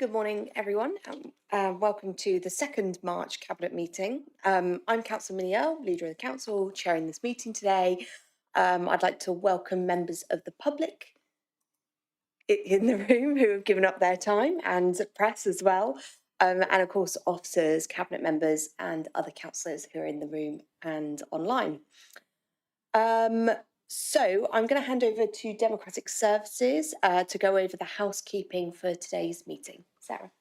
Good morning, everyone. Welcome to the second March Cabinet meeting. I'm Councillor Minnie Earle, Leader of the Council, chairing this meeting today. I'd like to welcome members of the public in the room who have given up their time, and press as well, and of course officers, cabinet members and other councillors who are in the room and online. So I'm going to hand over to Democratic Services to go over the housekeeping for today's meeting. Sarah.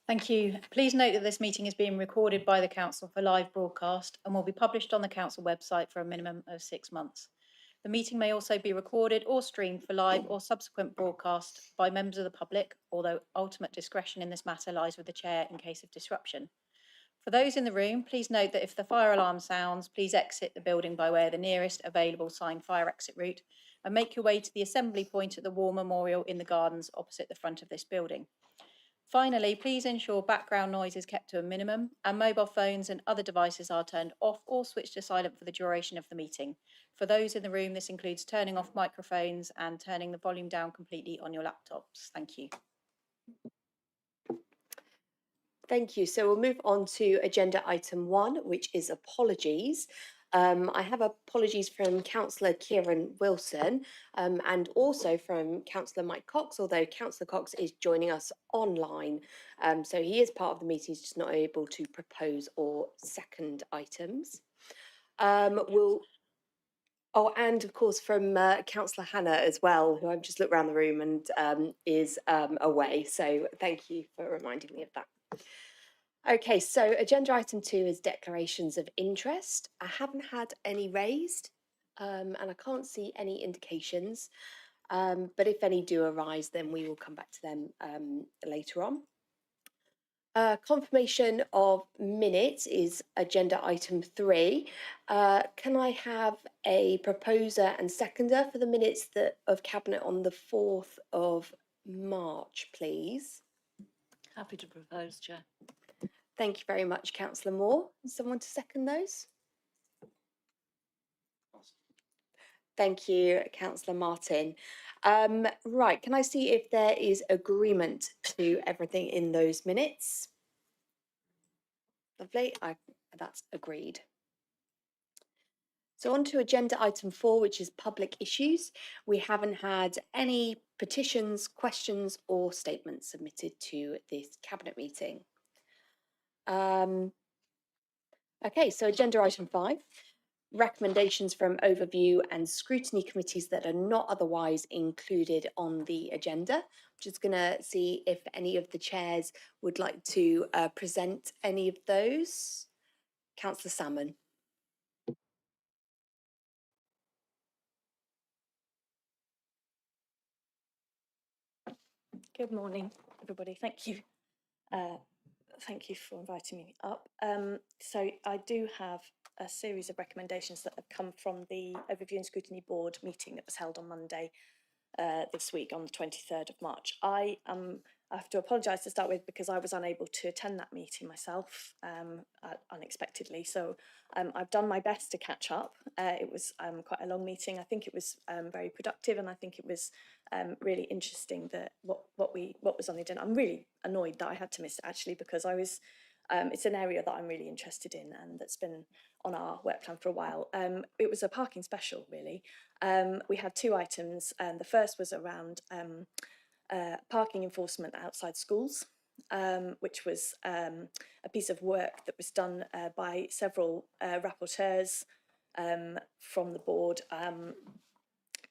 Thank you. Please note that this meeting is being recorded by the Council for live broadcast and will be published on the Council website for a minimum of 6 months. The meeting may also be recorded or streamed for live or subsequent broadcast by members of the public, although ultimate discretion in this matter lies with the Chair in case of disruption. For those in the room, please note that if the fire alarm sounds, please exit the building by way of the nearest available signed fire exit route and make your way to the assembly point at the War Memorial in the gardens opposite the front of this building. Finally, please ensure background noise is kept to a minimum and mobile phones and other devices are turned off or switched to silent for the duration of the meeting. For those in the room, this includes turning off microphones and turning the volume down completely on your laptops. Thank you. Thank you. So we'll move on to agenda item 1, which is apologies. I have apologies from Councillor Kieran Wilson and also from Councillor Mike Cox, although Councillor Cox is joining us online. So he is part of the meeting, he's just not able to propose or second items. Oh, and of course from Councillor Hannah as well, who I've just looked around the room and is away. So thank you for reminding me of that. Okay, so agenda item 2 is declarations of interest. I haven't had any raised and I can't see any indications, but if any do arise, then we will come back to them later on. Confirmation of minutes is agenda item 3. Can I have a proposer and seconder for the minutes of Cabinet on the 4th of March, please? Happy to propose, Chair. Thank you very much, Councillor Moore. Someone to second those? Thank you, Councillor Martin. Right, can I see if there is agreement to everything in those minutes? Lovely, that's agreed. So on to agenda item 4, which is public issues. We haven't had any petitions, questions or statements submitted to this Cabinet meeting. Okay, so agenda item 5, recommendations from overview and scrutiny committees that are not otherwise included on the agenda. I'm just going to see if any of the chairs would like to present any of those. Councillor Salmon. Good morning, everybody. Thank you. Thank you for inviting me up. So I do have a series of recommendations that have come from the Overview and Scrutiny Board meeting that was held on Monday this week on the 23rd of March. I have to apologise to start with because I was unable to attend that meeting myself unexpectedly. So I've done my best to catch up. It was quite a long meeting. I think it was very productive, and I think it was really interesting that what was on the agenda. I'm really annoyed that I had to miss it actually, because I was. It's an area that I'm really interested in and that's been on our work plan for a while. It was a parking special, really. We had 2 items. The first was around parking enforcement outside schools, which was a piece of work that was done by several rapporteurs from the board,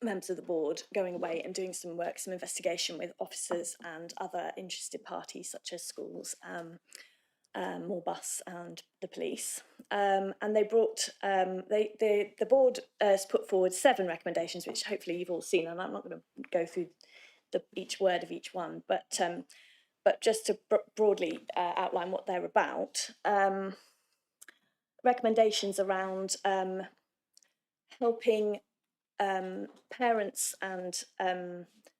members of the board, going away and doing some work, some investigation with officers and other interested parties such as schools, Morbus and the police, and they brought the board has put forward 7 recommendations, which hopefully you've all seen, and I'm not going to go through each word of each one, but just to broadly outline what they're about. Recommendations around helping parents and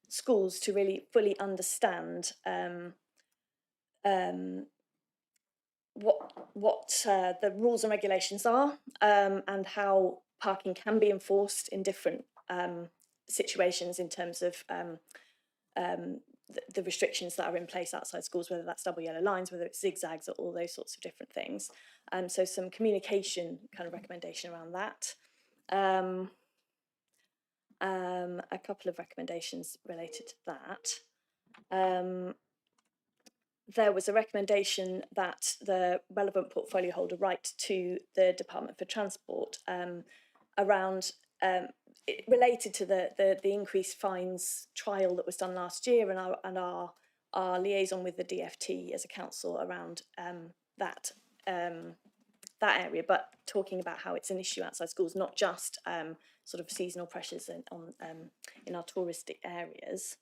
schools to really fully understand what the rules and regulations are, and how parking can be enforced in different situations in terms of the restrictions that are in place outside schools, whether that's double yellow lines, whether it's zigzags, or all those sorts of different things. So some communication kind of recommendation around that. A couple of recommendations related to that. There was a recommendation that the relevant portfolio holder write to the Department for Transport around related to the increased fines trial that was done last year, and our liaison with the DFT as a council around that area, but talking about how it's an issue outside schools, not just sort of seasonal pressures in our touristic areas.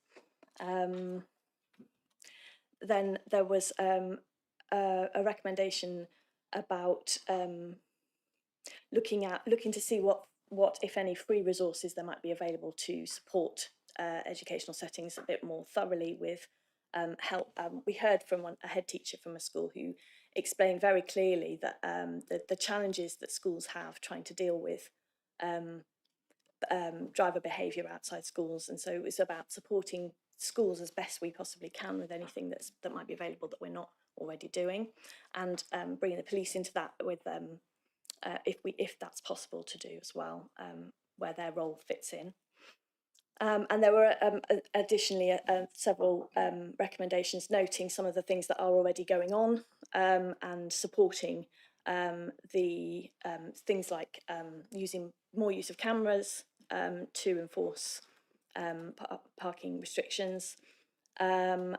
Then there was a recommendation about looking to see what if any free resources there might be available to support educational settings a bit more thoroughly with help. We heard from a head teacher from a school who explained very clearly that the challenges that schools have trying to deal with driver behaviour outside schools, and so it was about supporting schools as best we possibly can with anything that might be available that we're not already doing, and bringing the police into that with if that's possible to do as well, where their role fits in. And there were additionally several recommendations noting some of the things that are already going on and supporting the things like using more use of cameras to enforce parking restrictions, and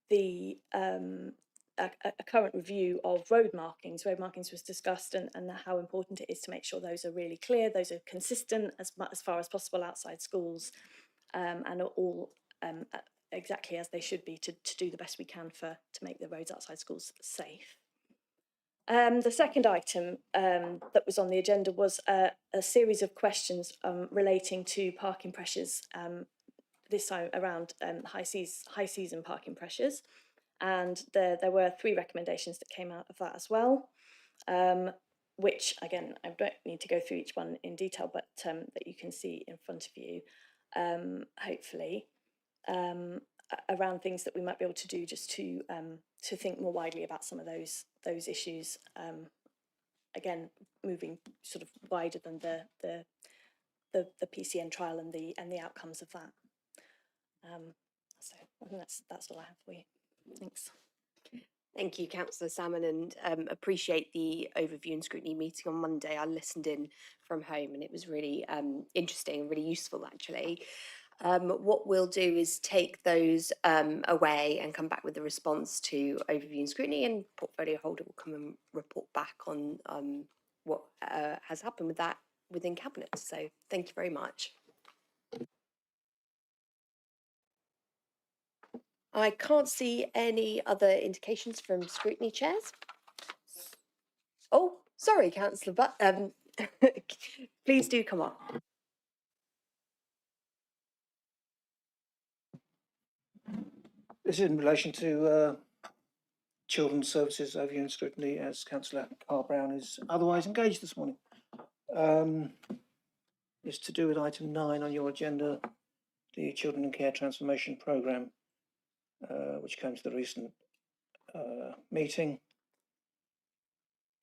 the a current review of road markings. Road markings was discussed, and how important it is to make sure those are really clear, those are consistent as far as possible outside schools, and are all exactly as they should be to do the best we can to make the roads outside schools safe. The second item that was on the agenda was a series of questions relating to parking pressures, this time around high season parking pressures. And there were 3 recommendations that came out of that as well, which, again, I don't need to go through each one in detail, but that you can see in front of you, hopefully, around things that we might be able to do just to think more widely about some of those issues. Again, moving sort of wider than the PCN trial and the outcomes of that. So I think that's all I have for you. Thanks. Thank you, Councillor Salmon, and appreciate the overview and scrutiny meeting on Monday. I listened in from home and it was really interesting and really useful, actually. What we'll do is take those away and come back with a response to overview and scrutiny, and portfolio holder will come and report back on what has happened with that within Cabinet. So thank you very much. I can't see any other indications from scrutiny chairs. Oh, sorry, Councillor, but please do come on. This is in relation to Children's Services overview and scrutiny, as Councillor Carr-Brown is otherwise engaged this morning. It's to do with item 9 on your agenda, the Children in Care Transformation Programme, which came to the recent meeting.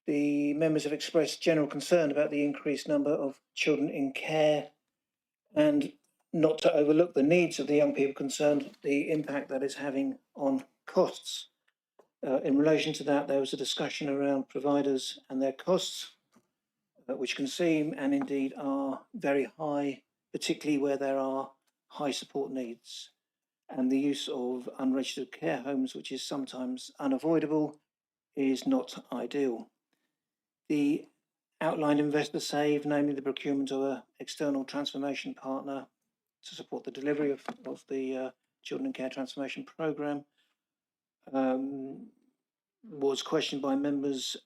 The members have expressed general concern about the increased number of children in care, and not to overlook the needs of the young people concerned, the impact that is having on costs. In relation to that, there was a discussion around providers and their costs, which can seem and indeed are very high, particularly where there are high support needs. And the use of unregistered care homes, which is sometimes unavoidable, is not ideal. The outlined investor save, namely the procurement of an external transformation partner to support the delivery of the Children in Care Transformation Programme, was questioned by members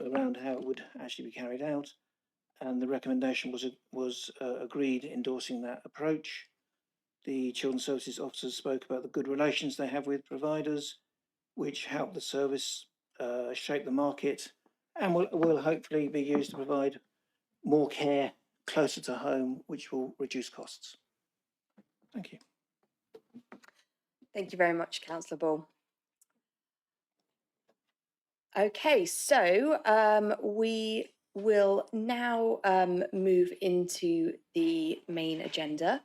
around how it would actually be carried out, and the recommendation was agreed endorsing that approach. The Children's Services officers spoke about the good relations they have with providers, which help the service shape the market, and will hopefully be used to provide more care closer to home, which will reduce costs. Thank you. Thank you very much, Councillor Ball. Okay, so we will now move into the main agenda.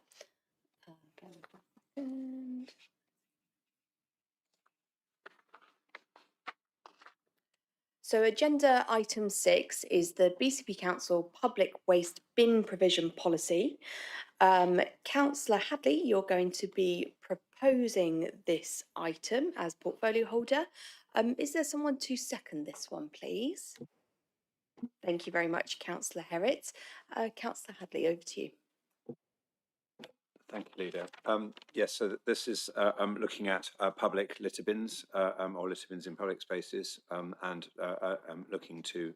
So agenda item 6 is the BCP Council Public Waste Bin Provision Policy. Councillor Hadley, you're going to be proposing this item as portfolio holder. Is there someone to second this one, please? Thank you very much, Councillor Herritt. Councillor Hadley, over to you. Thank you, Leader. Yes, so this is looking at public litter bins or litter bins in public spaces and looking to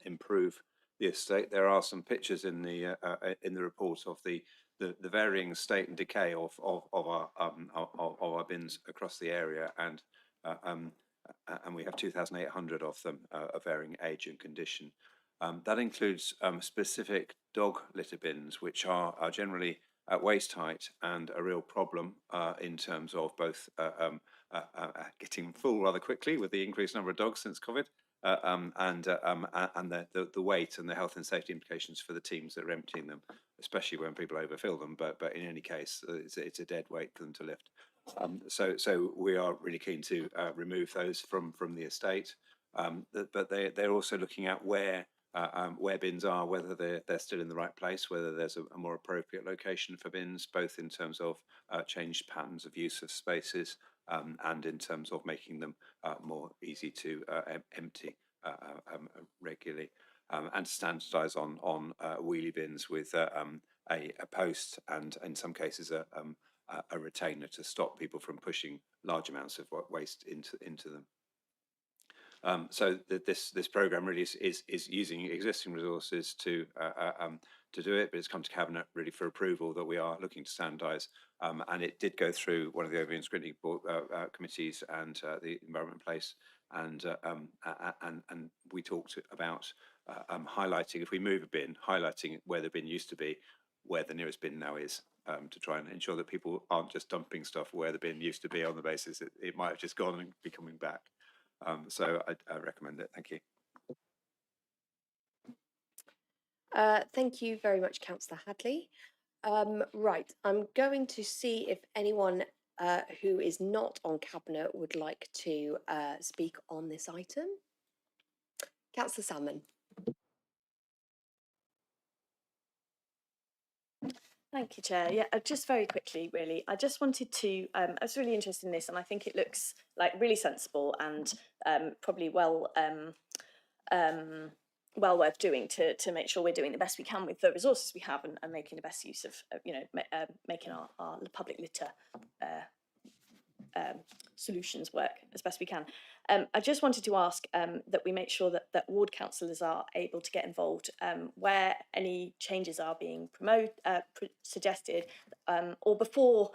improve the estate. There are some pictures in the report of the varying state and decay of our bins across the area, and we have 2,800 of them of varying age and condition. That includes specific dog litter bins, which are generally at waist height and a real problem in terms of both getting full rather quickly with the increased number of dogs since COVID, and the weight and the health and safety implications for the teams that are emptying them, especially when people overfill them. But in any case, it's a dead weight for them to lift. So we are really keen to remove those from the estate. But they're also looking at where bins are, whether they're still in the right place, whether there's a more appropriate location for bins, both in terms of changed patterns of use of spaces and in terms of making them more easy to empty regularly, and standardise on wheelie bins with a post and in some cases a retainer to stop people from pushing large amounts of waste into them. So this programme really is using existing resources to do it, but it's come to Cabinet really for approval that we are looking to standardise, and it did go through one of the Overview Scrutiny Board committees and the Environment Place, and we talked about highlighting, if we move a bin, highlighting where the bin used to be, where the nearest bin now is, to try and ensure that people aren't just dumping stuff where the bin used to be on the basis it might have just gone and be coming back. So I recommend it. Thank you. Thank you very much, Councillor Hadley. Right, I'm going to see if anyone who is not on Cabinet would like to speak on this item. Councillor Salmon. Thank you, Chair. Yeah, just very quickly, really. I just wanted to, I was really interested in this, and I think it looks like really sensible and probably well worth doing to make sure we're doing the best we can with the resources we have and making the best use of, making our public litter solutions work as best we can. I just wanted to ask that we make sure that ward councillors are able to get involved where any changes are being suggested, or before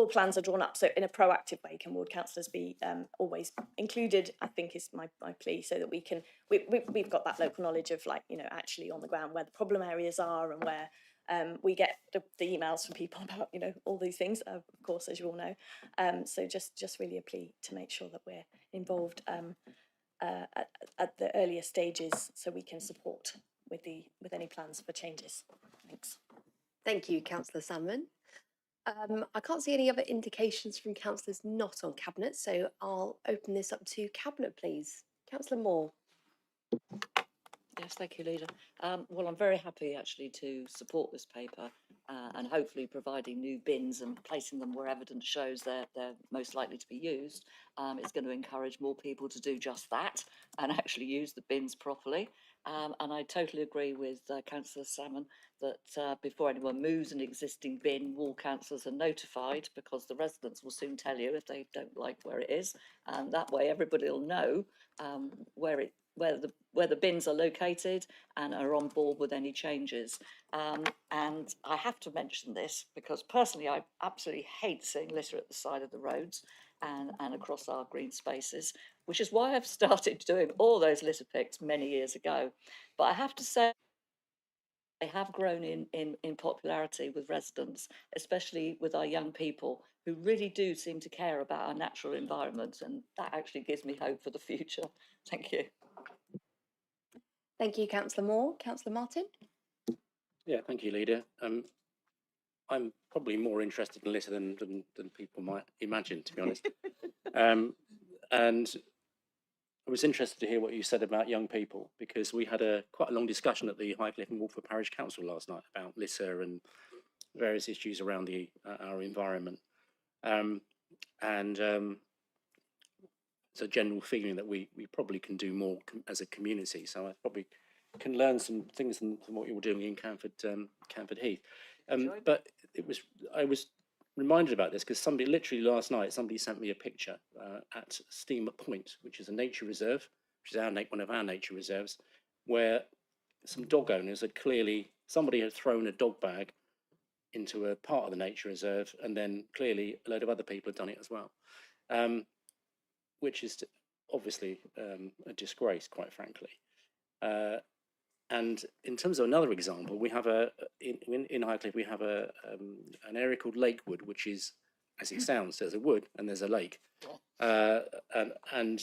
plans are drawn up. So in a proactive way, can ward councillors be always included, I think is my plea, so that we've got that local knowledge of, like, actually on the ground where the problem areas are, and where we get the emails from people about, all these things, of course, as you all know. So just really a plea to make sure that we're involved at the earlier stages, so we can support with any plans for changes. Thanks. Thank you, Councillor Salmon. I can't see any other indications from councillors not on Cabinet, so I'll open this up to Cabinet, please. Councillor Moore. Yes, thank you, Leader. Well, I'm very happy actually to support this paper and hopefully providing new bins and placing them where evidence shows they're most likely to be used. It's going to encourage more people to do just that and actually use the bins properly. And I totally agree with Councillor Salmon that before anyone moves an existing bin, ward councillors are notified, because the residents will soon tell you if they don't like where it is, and that way everybody will know where the bins are located and are on board with any changes. And I have to mention this because personally I absolutely hate seeing litter at the side of the roads and across our green spaces, which is why I've started doing all those litter picks many years ago. But I have to say they have grown in popularity with residents, especially with our young people who really do seem to care about our natural environment, and that actually gives me hope for the future. Thank you. Thank you, Councillor Moore. Councillor Martin? Yeah, thank you, Leader. I'm probably more interested in litter than people might imagine, to be honest. And I was interested to hear what you said about young people, because we had quite a long discussion at the Highcliffe and Walford Parish Council last night about litter and various issues around our environment. It's a general feeling that we probably can do more as a community. So I probably can learn some things from what you're doing in Canford Heath. But I was reminded about this because literally last night, somebody sent me a picture at Steamer Point, which is a nature reserve, which is one of our nature reserves, where some dog owners somebody had thrown a dog bag into a part of the nature reserve, and then clearly a load of other people had done it as well, which is obviously a disgrace, quite frankly. And in terms of another example, we have in Highcliffe, we have an area called Lakewood, which is, as it sounds, there's a wood and there's a lake. And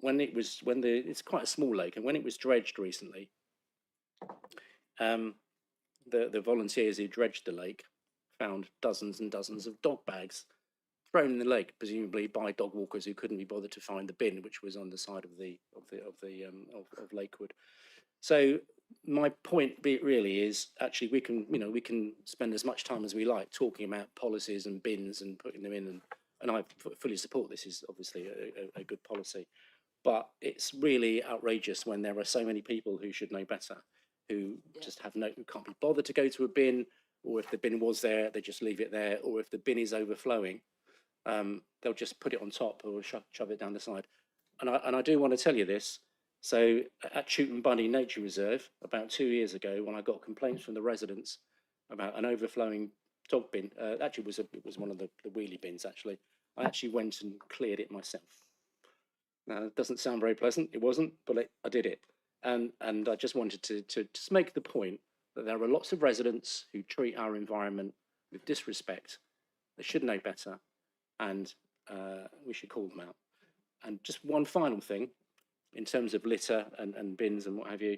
it's quite a small lake, and when it was dredged recently, the volunteers who dredged the lake found dozens and dozens of dog bags thrown in the lake, presumably by dog walkers who couldn't be bothered to find the bin, which was on the side of Lakewood. So my point really is actually we can spend as much time as we like talking about policies and bins and putting them in, and I fully support this is obviously a good policy, but it's really outrageous when there are so many people who should know better, who just who can't be bothered to go to a bin, or if the bin was there, they just leave it there, or if the bin is overflowing, they'll just put it on top or shove it down the side. And I do want to tell you this. So at Chewton Bunny Nature Reserve, about 2 years ago, when I got complaints from the residents about an overflowing dog bin, actually it was one of the wheelie bins, actually. I actually went and cleared it myself. Now, it doesn't sound very pleasant, it wasn't, but I did it. And I just wanted to just make the point that there are lots of residents who treat our environment with disrespect. They should know better, and we should call them out. And just one final thing, in terms of litter and bins and what have you,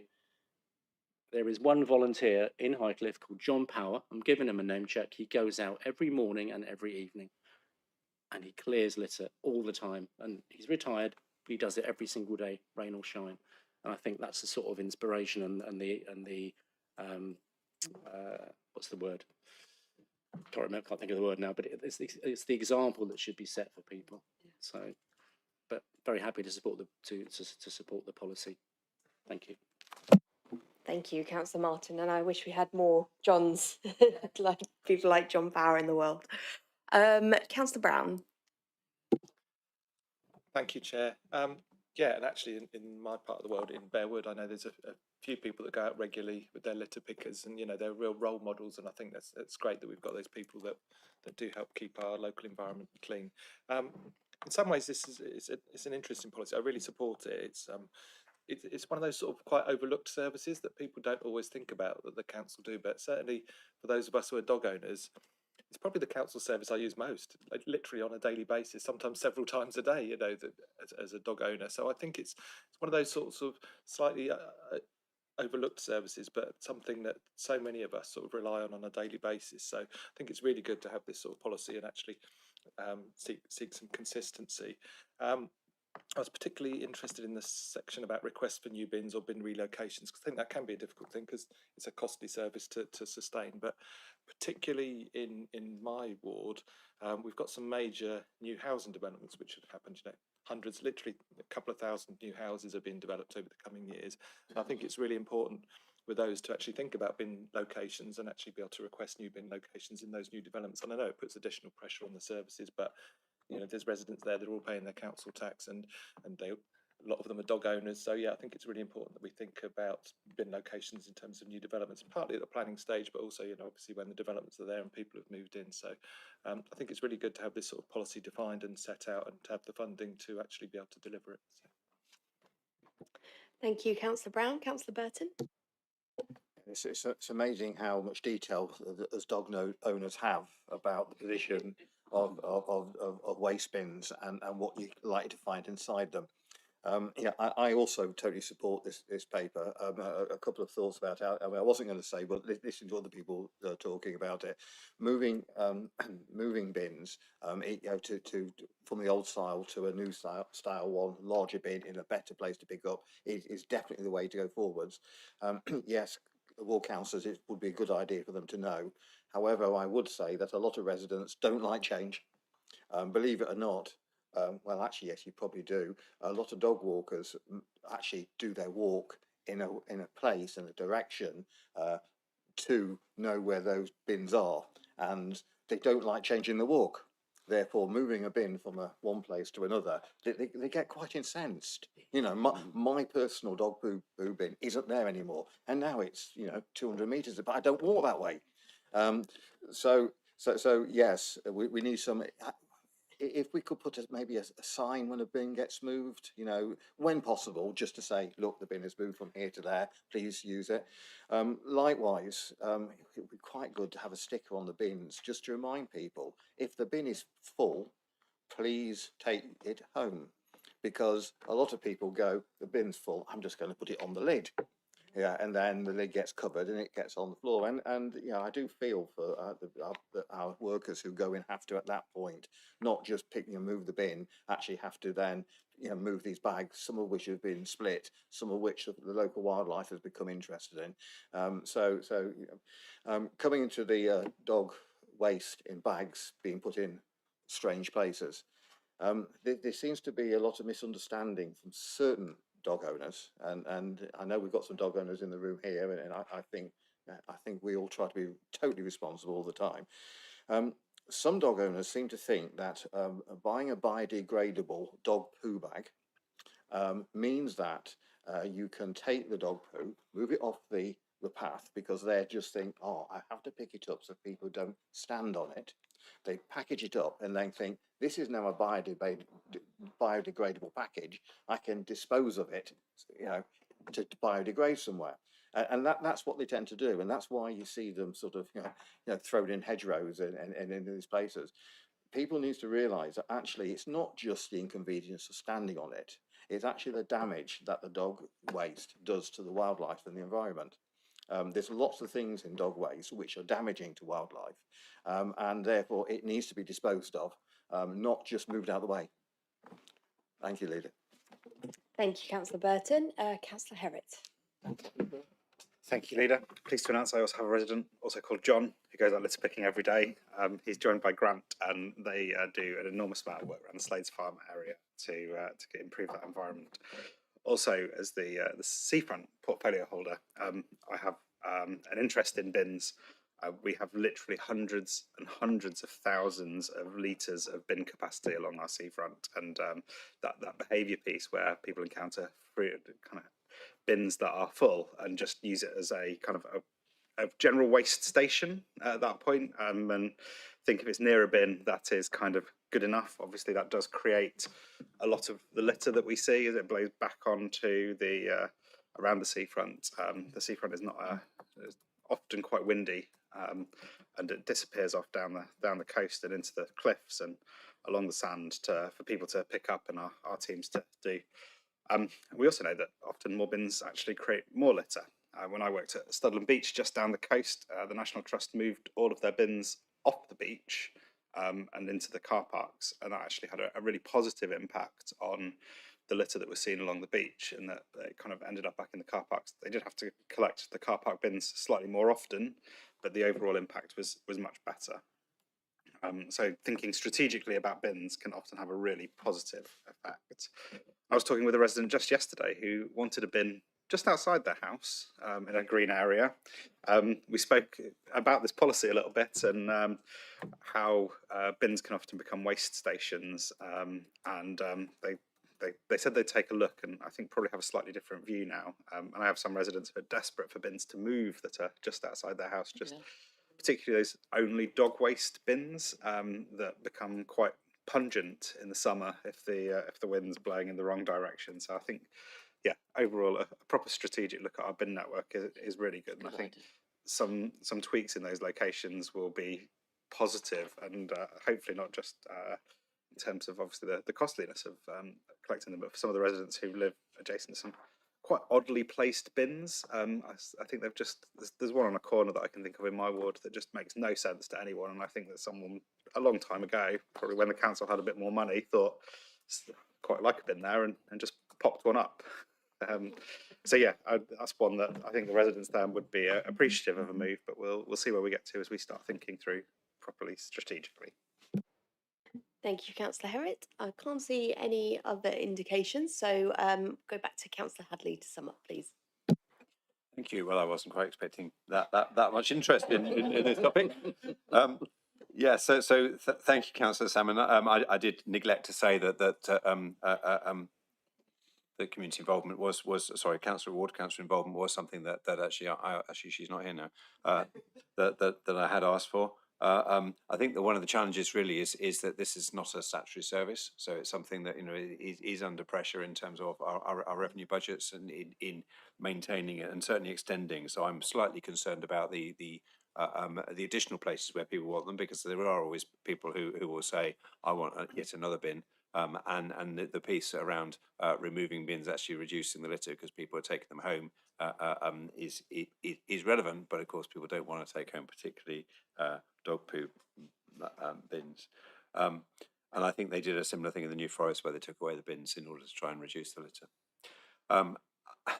there is one volunteer in Highcliffe called John Power. I'm giving him a name check. He goes out every morning and every evening, and he clears litter all the time. And he's retired, but he does it every single day, rain or shine. And I think that's the sort of inspiration and the what's the word? Can't think of the word now, but it's the example that should be set for people. So, but very happy to support the policy. Thank you. Thank you, Councillor Martin, and I wish we had more Johns, like people like John Power in the world. Councillor Brown. Thank you, Chair. Yeah, and actually in my part of the world, in Bearwood, I know there's a few people that go out regularly with their litter pickers, and they're real role models, and I think that's great that we've got those people that do help keep our local environment clean. In some ways, it's an interesting policy. I really support it. It's one of those sort of quite overlooked services that people don't always think about that the council do, but certainly for those of us who are dog owners, it's probably the council service I use most, like literally on a daily basis, sometimes several times a day, as a dog owner. So I think it's one of those sorts of slightly overlooked services, but something that so many of us sort of rely on a daily basis. So I think it's really good to have this sort of policy and actually seek some consistency. I was particularly interested in the section about requests for new bins or bin relocations, because I think that can be a difficult thing because it's a costly service to sustain. But particularly in my ward, we've got some major new housing developments which have happened. Hundreds, literally a couple of thousand new houses are being developed over the coming years. And I think it's really important with those to actually think about bin locations and actually be able to request new bin locations in those new developments. And I know it puts additional pressure on the services, but there's residents there that are all paying their council tax, and a lot of them are dog owners. So yeah, I think it's really important that we think about bin locations in terms of new developments, partly at the planning stage, but also obviously when the developments are there and people have moved in. So I think it's really good to have this sort of policy defined and set out, and to have the funding to actually be able to deliver it. So. Thank you, Councillor Brown. Councillor Burton. It's amazing how much detail as owners have about the position of waste bins and what you're likely to find inside them. Yeah, I also totally support this paper. A couple of thoughts about it. I mean, I wasn't going to say, but listen to other people talking about it. Moving moving bins, from the old style to a new style one, larger bin in a better place to pick up is definitely the way to go forwards. Yes, all councillors, it would be a good idea for them to know. However, I would say that a lot of residents don't like change. Believe it or not, well, actually, yes, you probably do. A lot of dog walkers actually do their walk in a place, in a direction, to know where those bins are, and they don't like changing the walk. Therefore, moving a bin from one place to another, they get quite incensed. You know, my personal dog poo bin isn't there anymore, and now it's 200 meters, but I don't walk that way. So yes, we need some. If we could put maybe a sign when a bin gets moved, when possible, just to say, look, the bin is moved from here to there, please use it. Likewise, it would be quite good to have a sticker on the bins just to remind people, if the bin is full, please take it home. Because a lot of people go, the bin's full, I'm just going to put it on the lid. Yeah, and then the lid gets covered and it gets on the floor. And I do feel for our workers who go in have to, at that point, not just move the bin, actually have to then move these bags, some of which have been split, some of which the local wildlife has become interested in. Coming into the dog waste in bags being put in strange places, there seems to be a lot of misunderstanding from certain dog owners, and I know we've got some dog owners in the room here, and I think we all try to be totally responsible all the time. Some dog owners seem to think that buying a biodegradable dog poo bag means that you can take the dog poo, move it off the path, because they just think, oh, I have to pick it up so people don't stand on it. They package it up and then think, this is now a biodegradable package. I can dispose of it, to biodegrade somewhere. And that's what they tend to do. And that's why you see them sort of, thrown in hedgerows and in these places. People need to realise that actually it's not just the inconvenience of standing on it. It's actually the damage that the dog waste does to the wildlife and the environment. There's lots of things in dog waste which are damaging to wildlife, and therefore it needs to be disposed of, not just moved out of the way. Thank you, Leader. Thank you, Councillor Burton. Councillor Herritt. Thank you, Leader. Pleased to announce I also have a resident, also called John, who goes out litter picking every day. He's joined by Grant, and they do an enormous amount of work around the Slades Farm area to improve that environment. Also, as the seafront portfolio holder, I have an interest in bins. We have literally hundreds and hundreds of thousands of litres of bin capacity along our seafront, and that behaviour piece where people encounter bins that are full and just use it as a kind of a general waste station at that point, and think if it's near a bin, that is kind of good enough. Obviously, that does create a lot of the litter that we see as it blows back onto the around the seafront. The seafront is is often quite windy, and it disappears off down the coast and into the cliffs and along the sand for people to pick up and our teams to do. We also know that often more bins actually create more litter. When I worked at Studland Beach, just down the coast, the National Trust moved all of their bins off the beach and into the car parks, and that actually had a really positive impact on the litter that was seen along the beach, and that it kind of ended up back in the car parks. They did have to collect the car park bins slightly more often, but the overall impact was much better. So thinking strategically about bins can often have a really positive effect. I was talking with a resident just yesterday who wanted a bin just outside their house in a green area. We spoke about this policy a little bit and how bins can often become waste stations, and they said they'd take a look, and I think probably have a slightly different view now. And I have some residents who are desperate for bins to move that are just outside their house, particularly those only dog waste bins that become quite pungent in the summer if the wind's blowing in the wrong direction. So I think yeah, overall, a proper strategic look at our bin network is really good. And Good I think idea. some tweaks in those locations will be positive and hopefully not just in terms of obviously the costliness of collecting them, but for some of the residents who live adjacent to some quite oddly placed bins. I think they've just, there's one on a corner that I can think of in my ward that just makes no sense to anyone. And I think that someone a long time ago, probably when the council had a bit more money, thought quite like a bin there and just popped one up. So yeah, that's one that I think the residents there would be appreciative of a move, but we'll see where we get to as we start thinking through properly strategically. Thank you, Councillor Herritt. I can't see any other indications, so go back to Councillor Hadley to sum up, please. Thank you. Well, I wasn't quite expecting that much interest in this topic. Yeah, so thank you, Councillor Salmon. I did neglect to say that the community involvement was sorry, Councillor Ward, Councillor involvement was something that actually actually she's not here now. That I had asked for. I think that one of the challenges really is that this is not a statutory service, so it's something that is under pressure in terms of our revenue budgets and in maintaining it and certainly extending. So I'm slightly concerned about the additional places where people want them, because there are always people who will say, I want yet another bin. And the piece around removing bins, actually reducing the litter because people are taking them home, is relevant. But of course, people don't want to take home particularly dog poo bins. And I think they did a similar thing in the New Forest where they took away the bins in order to try and reduce the litter.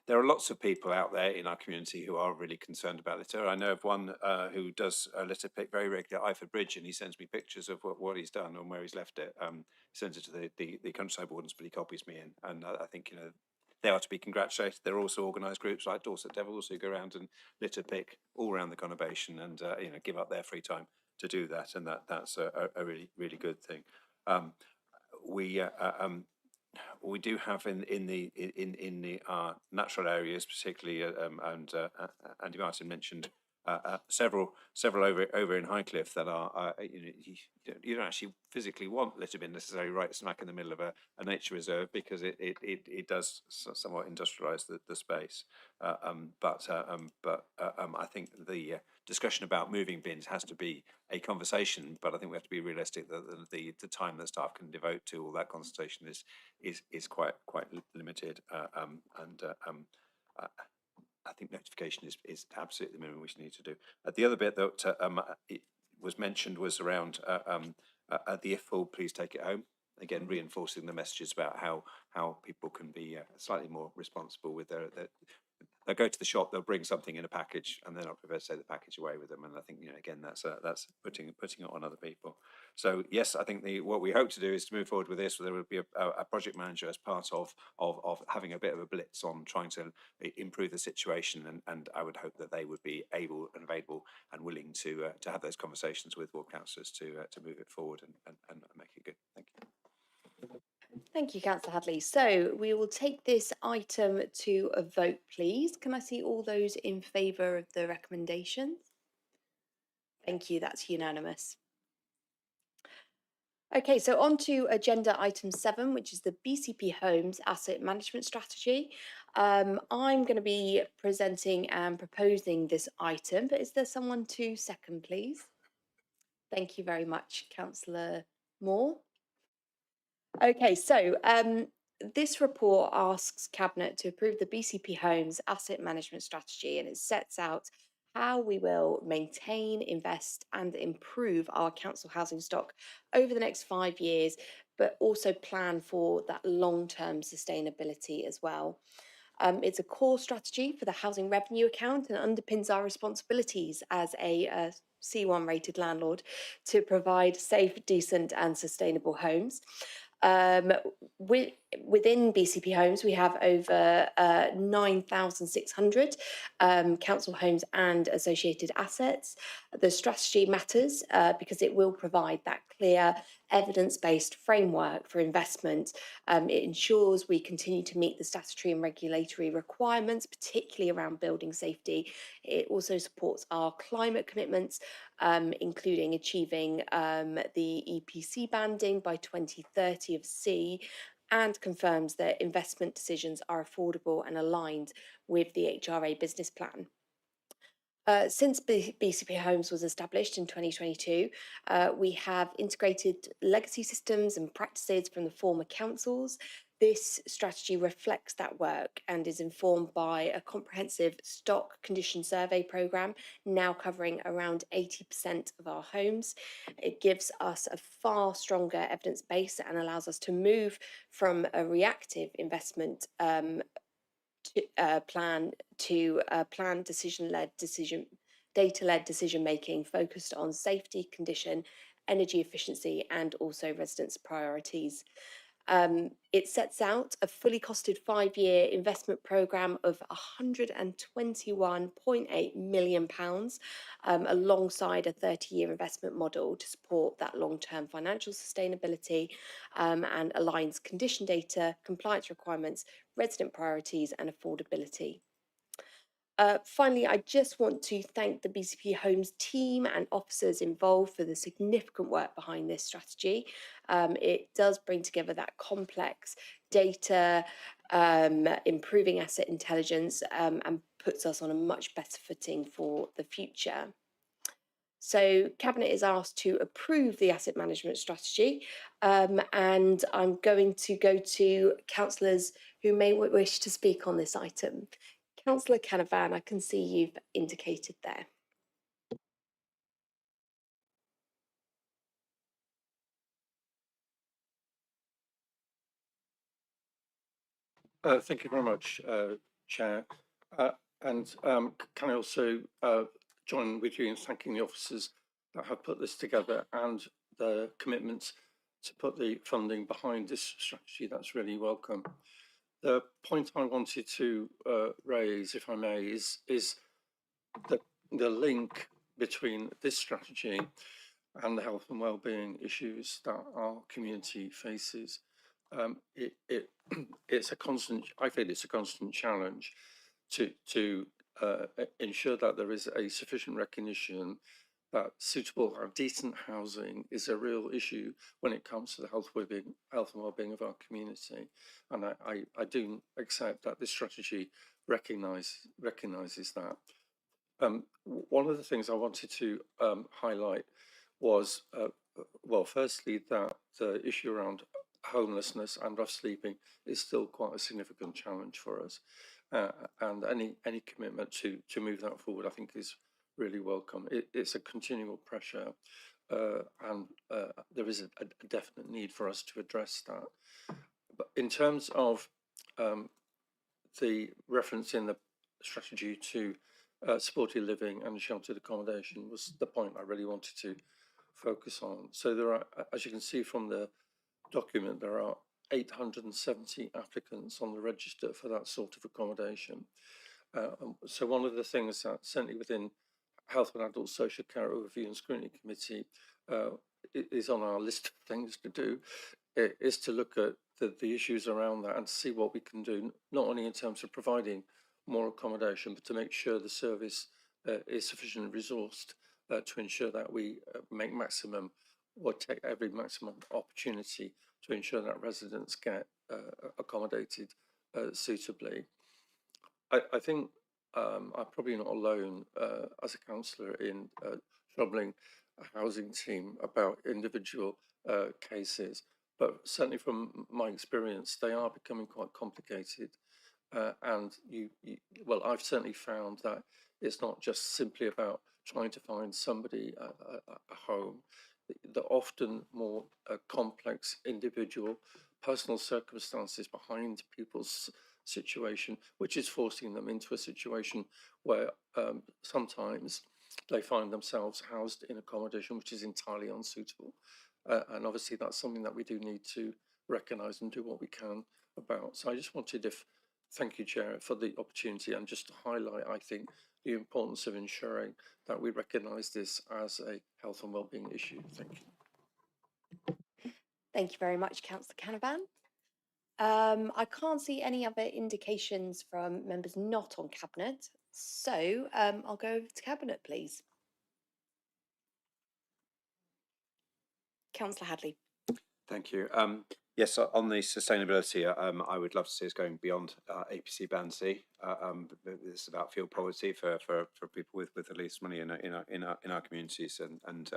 There are lots of people out there in our community who are really concerned about litter. I know of one who does a litter pick very regularly at Iford Bridge, and he sends me pictures of what he's done and where he's left it. He sends it to the countryside wardens, but he copies me in. And I think, they are to be congratulated. There are also organised groups like Dorset Devils who go around and litter pick all around the conurbation and give up their free time to do that. And that's a really, really good thing. We do have in the natural areas, particularly, and Andy Martin mentioned several over in Highcliffe that are you don't actually physically want litter bin necessarily right smack in the middle of a nature reserve, because it does somewhat industrialise the space. But I think the discussion about moving bins has to be a conversation, but I think we have to be realistic that the time that staff can devote to all that consultation is quite limited, I think notification is absolutely the minimum we need to do. The other bit that it was mentioned was around the IFL, please take it home. Again, reinforcing the messages about how people can be slightly more responsible with their they'll go to the shop, they'll bring something in a package, and they're not prepared to take the package away with them. And I think, again, that's putting it on other people. So yes, I think what we hope to do is to move forward with this. There will be a project manager as part of having a bit of a blitz on trying to improve the situation, and I would hope that they would be able and available and willing to have those conversations with ward councillors to move it forward and make it good. Thank you. Thank you, Councillor Hadley. So we will take this item to a vote, please. Can I see all those in favour of the recommendations? Thank you, that's unanimous. Okay, so on to agenda item 7, which is the BCP Homes Asset Management Strategy. I'm going to be presenting and proposing this item, but is there someone to second, please? Thank you very much, Councillor Moore. Okay, so this report asks Cabinet to approve the BCP Homes Asset Management Strategy, and it sets out how we will maintain, invest and improve our council housing stock over the next 5 years, but also plan for that long-term sustainability as well. It's a core strategy for the housing revenue account and underpins our responsibilities as a C1 rated landlord to provide safe, decent and sustainable homes. Within BCP Homes, we have over 9,600 council homes and associated assets. The strategy matters because it will provide that clear, evidence-based framework for investment. It ensures we continue to meet the statutory and regulatory requirements, particularly around building safety. It also supports our climate commitments, including achieving the EPC banding by 2030 of C, and confirms that investment decisions are affordable and aligned with the HRA business plan. Since BCP Homes was established in 2022, we have integrated legacy systems and practices from the former councils. This strategy reflects that work and is informed by a comprehensive stock condition survey programme, now covering around 80% of our homes. It gives us a far stronger evidence base and allows us to move from a reactive investment plan to a planned data-led decision making focused on safety, condition, energy efficiency, and also residents' priorities. It sets out a fully costed 5-year investment programme of £121.8 million alongside a 30-year investment model to support that long-term financial sustainability and aligns condition data, compliance requirements, resident priorities and affordability. Finally, I just want to thank the BCP Homes team and officers involved for the significant work behind this strategy. It does bring together that complex data, improving asset intelligence, and puts us on a much better footing for the future. So Cabinet is asked to approve the asset management strategy, and I'm going to go to councillors who may wish to speak on this item. Councillor Canavan, I can see you've indicated there. Thank you very much, Chair. Can I also join with you in thanking the officers that have put this together and the commitment to put the funding behind this strategy. That's really welcome. The point I wanted to raise, if I may, is the link between this strategy and the health and wellbeing issues that our community faces. It's a constant. I feel it's a constant challenge to ensure that there is a sufficient recognition that suitable and decent housing is a real issue when it comes to the health and wellbeing of our community. And I do accept that this strategy recognises that. One of the things I wanted to highlight was, well, firstly, that the issue around homelessness and rough sleeping is still quite a significant challenge for us. And any commitment to move that forward, I think, is really welcome. It's a continual pressure, and there is a definite need for us to address that. But in terms of the reference in the strategy to supported living and sheltered accommodation was the point I really wanted to focus on. So there are, as you can see from the document, there are 870 applicants on the register for that sort of accommodation. So one of the things that certainly within Health and Adult Social Care Review and Scrutiny Committee is on our list of things to do, is to look at the issues around that and to see what we can do, not only in terms of providing more accommodation, but to make sure the service is sufficiently resourced to ensure that we make maximum or take every maximum opportunity to ensure that residents get accommodated suitably. I think I'm probably not alone as a councillor in troubling a housing team about individual cases, but certainly from my experience, they are becoming quite complicated. And well, I've certainly found that it's not just simply about trying to find somebody a home. The often more complex individual personal circumstances behind people's situation, which is forcing them into a situation where sometimes they find themselves housed in accommodation which is entirely unsuitable. And obviously that's something that we do need to recognise and do what we can about. So I just wanted to thank you, Chair, for the opportunity and just to highlight, I think, the importance of ensuring that we recognise this as a health and wellbeing issue. Thank you. Thank you very much, Councillor Canavan. I can't see any other indications from members not on Cabinet, so I'll go over to Cabinet, please. Councillor Hadley. Thank you. Yes, on the sustainability, I would love to see us going beyond APC Band C. This is about fuel poverty for people with the least money in our communities, and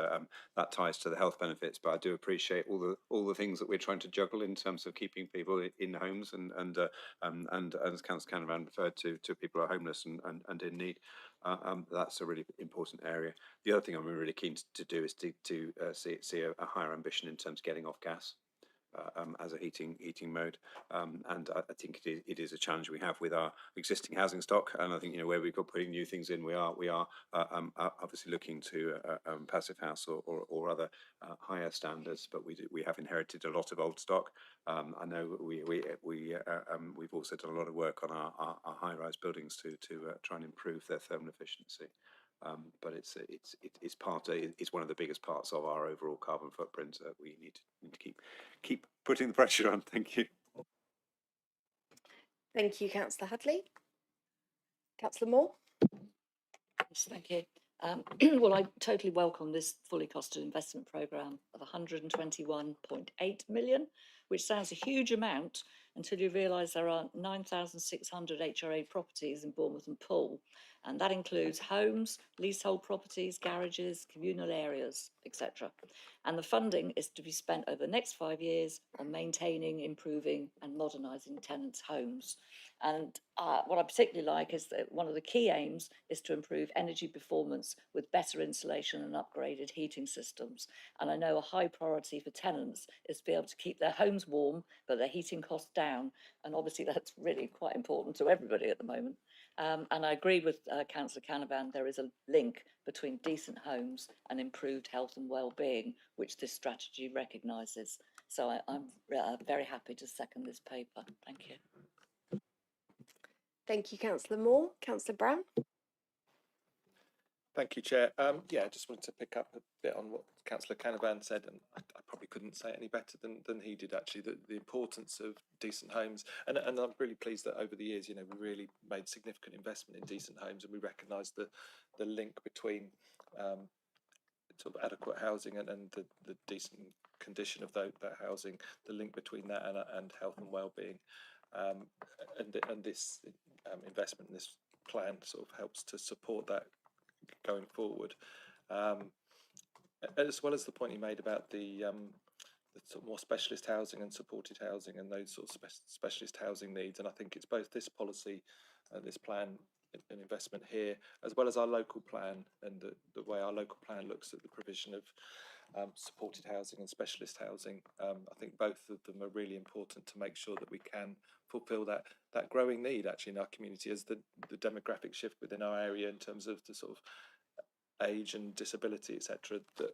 that ties to the health benefits. But I do appreciate all the things that we're trying to juggle in terms of keeping people in homes, and as Councillor Canavan referred to people who are homeless and in need. That's a really important area. The other thing I'm really keen to do is to see a higher ambition in terms of getting off gas as a heating mode, and I think it is a challenge we have with our existing housing stock. And I think where we've got putting new things in, we are obviously looking to passive house or other higher standards. But we have inherited a lot of old stock. I know we've also done a lot of work on our high-rise buildings to try and improve their thermal efficiency. But it's one of the biggest parts of our overall carbon footprint that we need to keep putting the pressure on. Thank you. Thank you, Councillor Hadley. Councillor Moore. Yes, thank you. Well, I totally welcome this fully costed investment programme of 121.8 million, which sounds a huge amount until you realise there are 9,600 HRA properties in Bournemouth and Poole, and that includes homes, leasehold properties, garages, communal areas, etc. And the funding is to be spent over the next 5 years on maintaining, improving and modernising tenants' homes. And what I particularly like is that one of the key aims is to improve energy performance with better insulation and upgraded heating systems. And I know a high priority for tenants is to be able to keep their homes warm, but their heating costs down. And obviously that's really quite important to everybody at the moment. And I agree with Councillor Canavan, there is a link between decent homes and improved health and well-being, which this strategy recognises. So I'm very happy to second this paper. Thank you. Thank you, Councillor Moore. Councillor Brown. Thank you, Chair. Yeah, I just wanted to pick up a bit on what Councillor Canavan said, and I probably couldn't say it any better than he did, actually, the importance of decent homes. And I'm really pleased that over the years, we really made significant investment in decent homes, and we recognise the link between sort of adequate housing and the decent condition of that housing, the link between that and health and well-being. And this investment in this plan sort of helps to support that going forward, as well as the point you made about the sort of more specialist housing and supported housing and those sort of specialist housing needs. And I think it's both this policy and this plan and investment here, as well as our local plan and the way our local plan looks at the provision of supported housing and specialist housing. I think both of them are really important to make sure that we can fulfil that growing need actually in our community as the demographic shift within our area in terms of the sort of age and disability, etc., that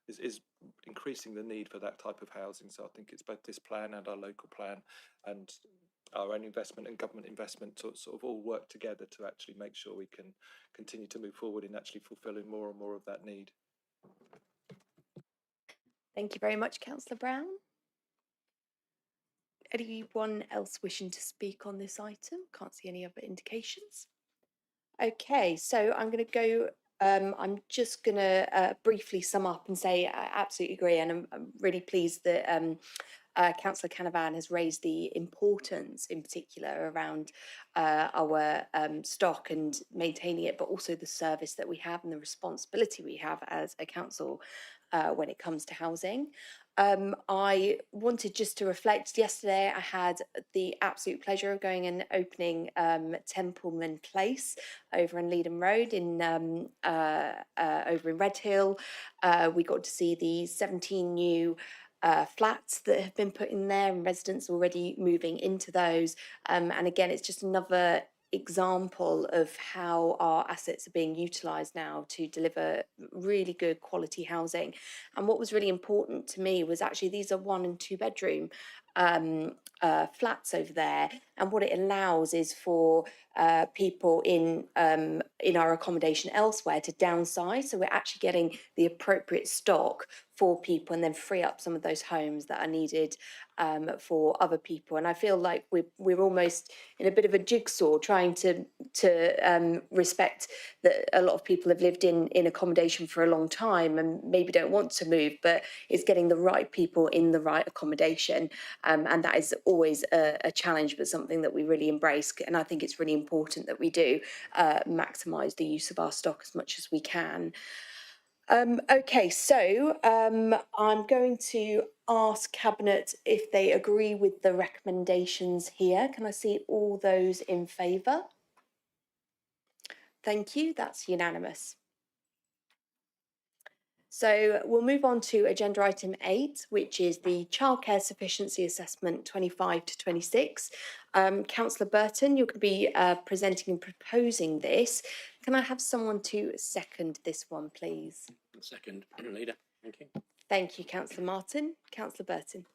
is increasing the need for that type of housing. So I think it's both this plan and our local plan and our own investment and government investment to sort of all work together to actually make sure we can continue to move forward in actually fulfilling more and more of that need. Thank you very much, Councillor Brown. Anyone else wishing to speak on this item? Can't see any other indications. Okay, so I'm going to go. I'm just going to briefly sum up and say I absolutely agree, and I'm really pleased that Councillor Canavan has raised the importance, in particular, around our stock and maintaining it, but also the service that we have and the responsibility we have as a council when it comes to housing. I wanted just to reflect. Yesterday, I had the absolute pleasure of going and opening Templeman Place over in Leedham Road over in Redhill. We got to see the 17 new flats that have been put in there and residents already moving into those. And again, it's just another example of how our assets are being utilised now to deliver really good quality housing. And what was really important to me was actually these are 1 and 2 bedroom flats over there, and what it allows is for people in our accommodation elsewhere to downsize, so we're actually getting the appropriate stock for people and then free up some of those homes that are needed for other people. And I feel like we're almost in a bit of a jigsaw trying to respect that a lot of people have lived in accommodation for a long time and maybe don't want to move, but it's getting the right people in the right accommodation. And that is always a challenge, but something that we really embrace. And I think it's really important that we do maximise the use of our stock as much as we can. Okay, so I'm going to ask Cabinet if they agree with the recommendations here. Can I see all those in favour? Thank you, that's unanimous. So we'll move on to agenda item 8, which is the Childcare Sufficiency Assessment 25 to 26. Councillor Burton, you're going to be presenting and proposing this. Can I have someone to second this one, please? Second, Leader. Thank you. Thank you, Councillor Martin. Councillor Burton.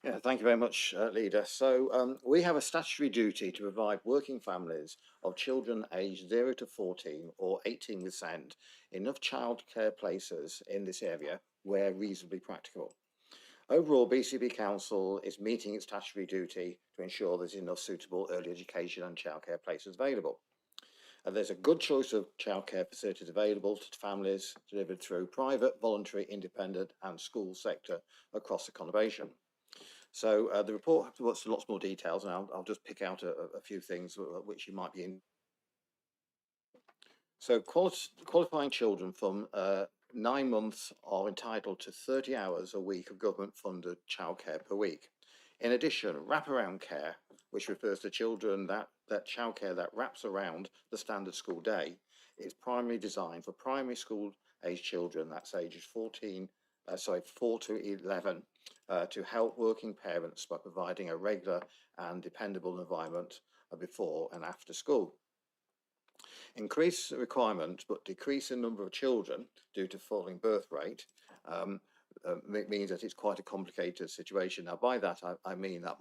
Yeah, thank you very much, Leader. So we have a statutory duty to provide working families of children aged 0 to 14 or 18 with SEND enough childcare places in this area where reasonably practicable. Overall, BCP Council is meeting its statutory duty to ensure there's enough suitable early education and childcare places available. There's a good choice of childcare facilities available to families delivered through private, voluntary, independent and school sector across the conurbation. So the report has lots more details, and I'll just pick out a few things which you might be in. So qualifying children from 9 months are entitled to 30 hours a week of government-funded childcare per week. In addition, wraparound care, which refers to children that childcare that wraps around the standard school day, is primarily designed for primary school age children, that's ages 4 to 11, to help working parents by providing a regular and dependable environment before and after school. Increased requirement but decrease in number of children due to falling birth rate means that it's quite a complicated situation. Now, by that, I mean that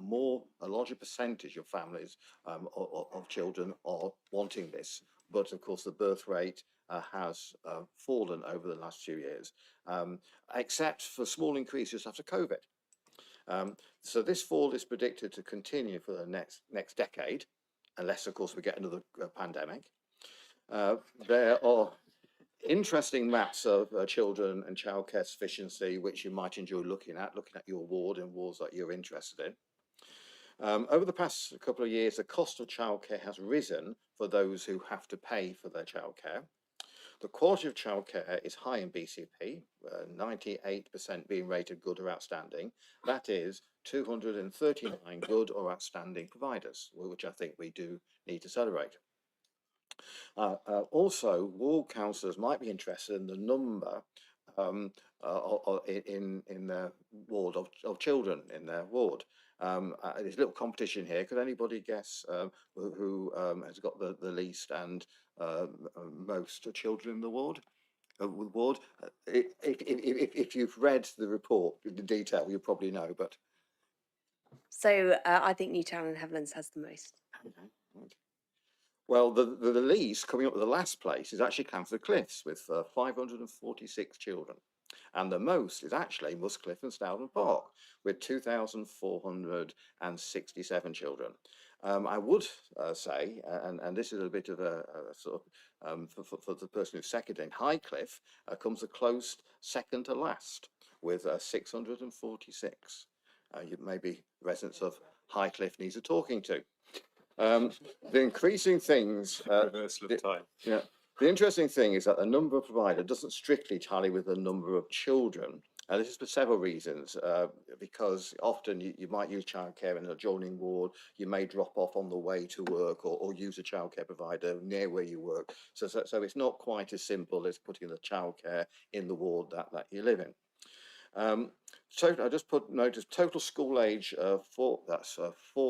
a larger percentage of families of children are wanting this, but of course the birth rate has fallen over the last few years, except for small increases after COVID. So this fall is predicted to continue for the next decade, unless of course we get another pandemic. There are interesting maps of children and childcare sufficiency, which you might enjoy looking at your ward and wards that you're interested in. Over the past couple of years, the cost of childcare has risen for those who have to pay for their childcare. The quality of childcare is high in BCP, 98% being rated good or outstanding. That is 239 good or outstanding providers, which I think we do need to celebrate. Also, ward councillors might be interested in the number in their ward of children in their ward. There's a little competition here. Could anybody guess who has got the least and most children in the ward? If you've read the report in detail, you probably know. But So I think Newtown and Heavlands has the most. okay, right. Well, the least, coming up with the last place, is actually Camford Cliffs with 546 children. And the most is actually Muscliffe and Stowden Park with 2,467 children. I would say, and this is a bit of a sort of, for the person who's seconding, Highcliffe comes a close second to last with 646. Maybe residents of Highcliffe needs a talking to. The increasing things. Reversal of time. Yeah. The interesting thing is that the number of providers doesn't strictly tally with the number of children. This is for several reasons, because often you might use childcare in an adjoining ward, you may drop off on the way to work or use a childcare provider near where you work. So it's not quite as simple as putting the childcare in the ward that you live in. So I just notice total school age 4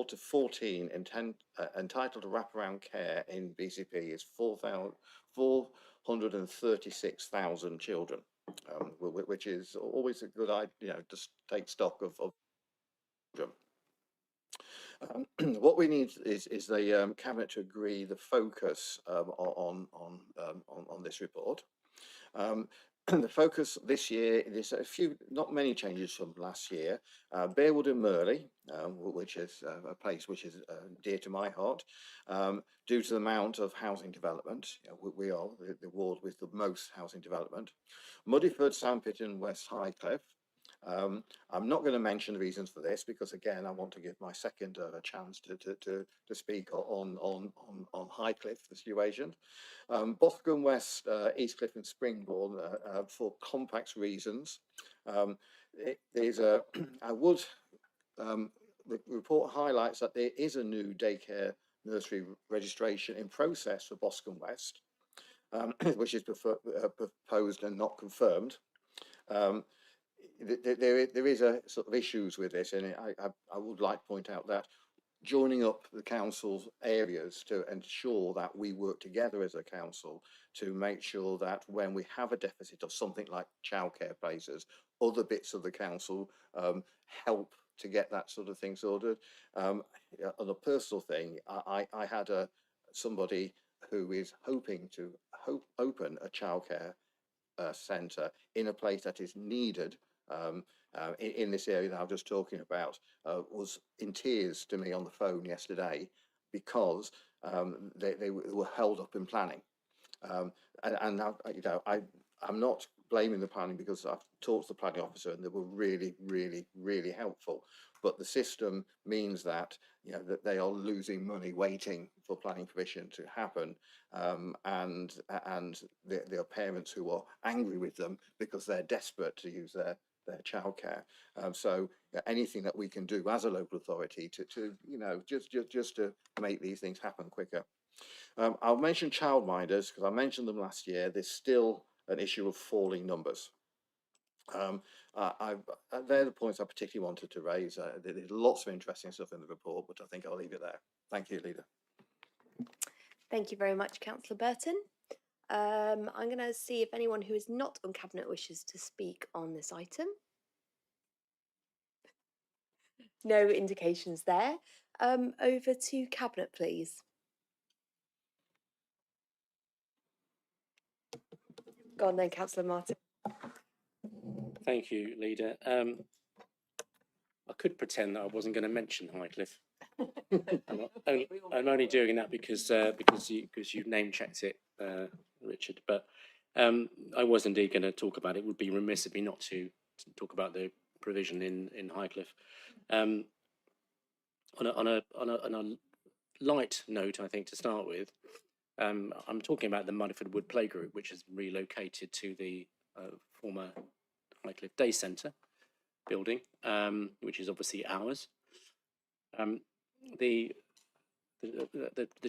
to 14 entitled to wraparound care in BCP is 436,000 children, which is always a good idea, just take stock of children. What we need is the Cabinet to agree the focus on this report. the focus this year, there's a few, not many changes from last year. Bearwood and Merley, which is a place which is dear to my heart, due to the amount of housing development. We are the ward with the most housing development. Muddyford, Sandpit and West Highcliffe. I'm not going to mention the reasons for this because, again, I want to give my second chance to speak on Highcliffe, the situation. Botham West, Eastcliff and Springbourne for complex reasons. The report highlights that there is a new daycare nursery registration in process for Boscombe West, which is proposed and not confirmed. There is a sort of issues with this, and I would like to point out that joining up the council's areas to ensure that we work together as a council to make sure that when we have a deficit of something like childcare places, other bits of the council help to get that sort of thing sorted. On a personal thing, I had somebody who is hoping to open a childcare centre in a place that is needed in this area that I was just talking about, was in tears to me on the phone yesterday because they were held up in planning. And I'm not blaming the planning because I've talked to the planning officer and they were really, really, really helpful. But the system means that that they are losing money waiting for planning permission to happen, and there are parents who are angry with them because they're desperate to use their childcare. So anything that we can do as a local authority to just to make these things happen quicker. I'll mention childminders because I mentioned them last year. There's still an issue of falling numbers. They're the points I particularly wanted to raise. There's lots of interesting stuff in the report, but I think I'll leave it there. Thank you, Leader. Thank you very much, Councillor Burton. I'm going to see if anyone who is not on Cabinet wishes to speak on this item. No indications there. Over to Cabinet, please. Go on then, Councillor Martin. Thank you, Leader. I could pretend that I wasn't going to mention Highcliffe. I'm only doing that because you name checked it, Richard. But I was indeed going to talk about it. It would be remiss of me not to talk about the provision in Highcliffe. On a light note, I think to start with, I'm talking about the Muddyford Wood Playgroup, which has relocated to the former Highcliffe Day Centre building, which is obviously ours. The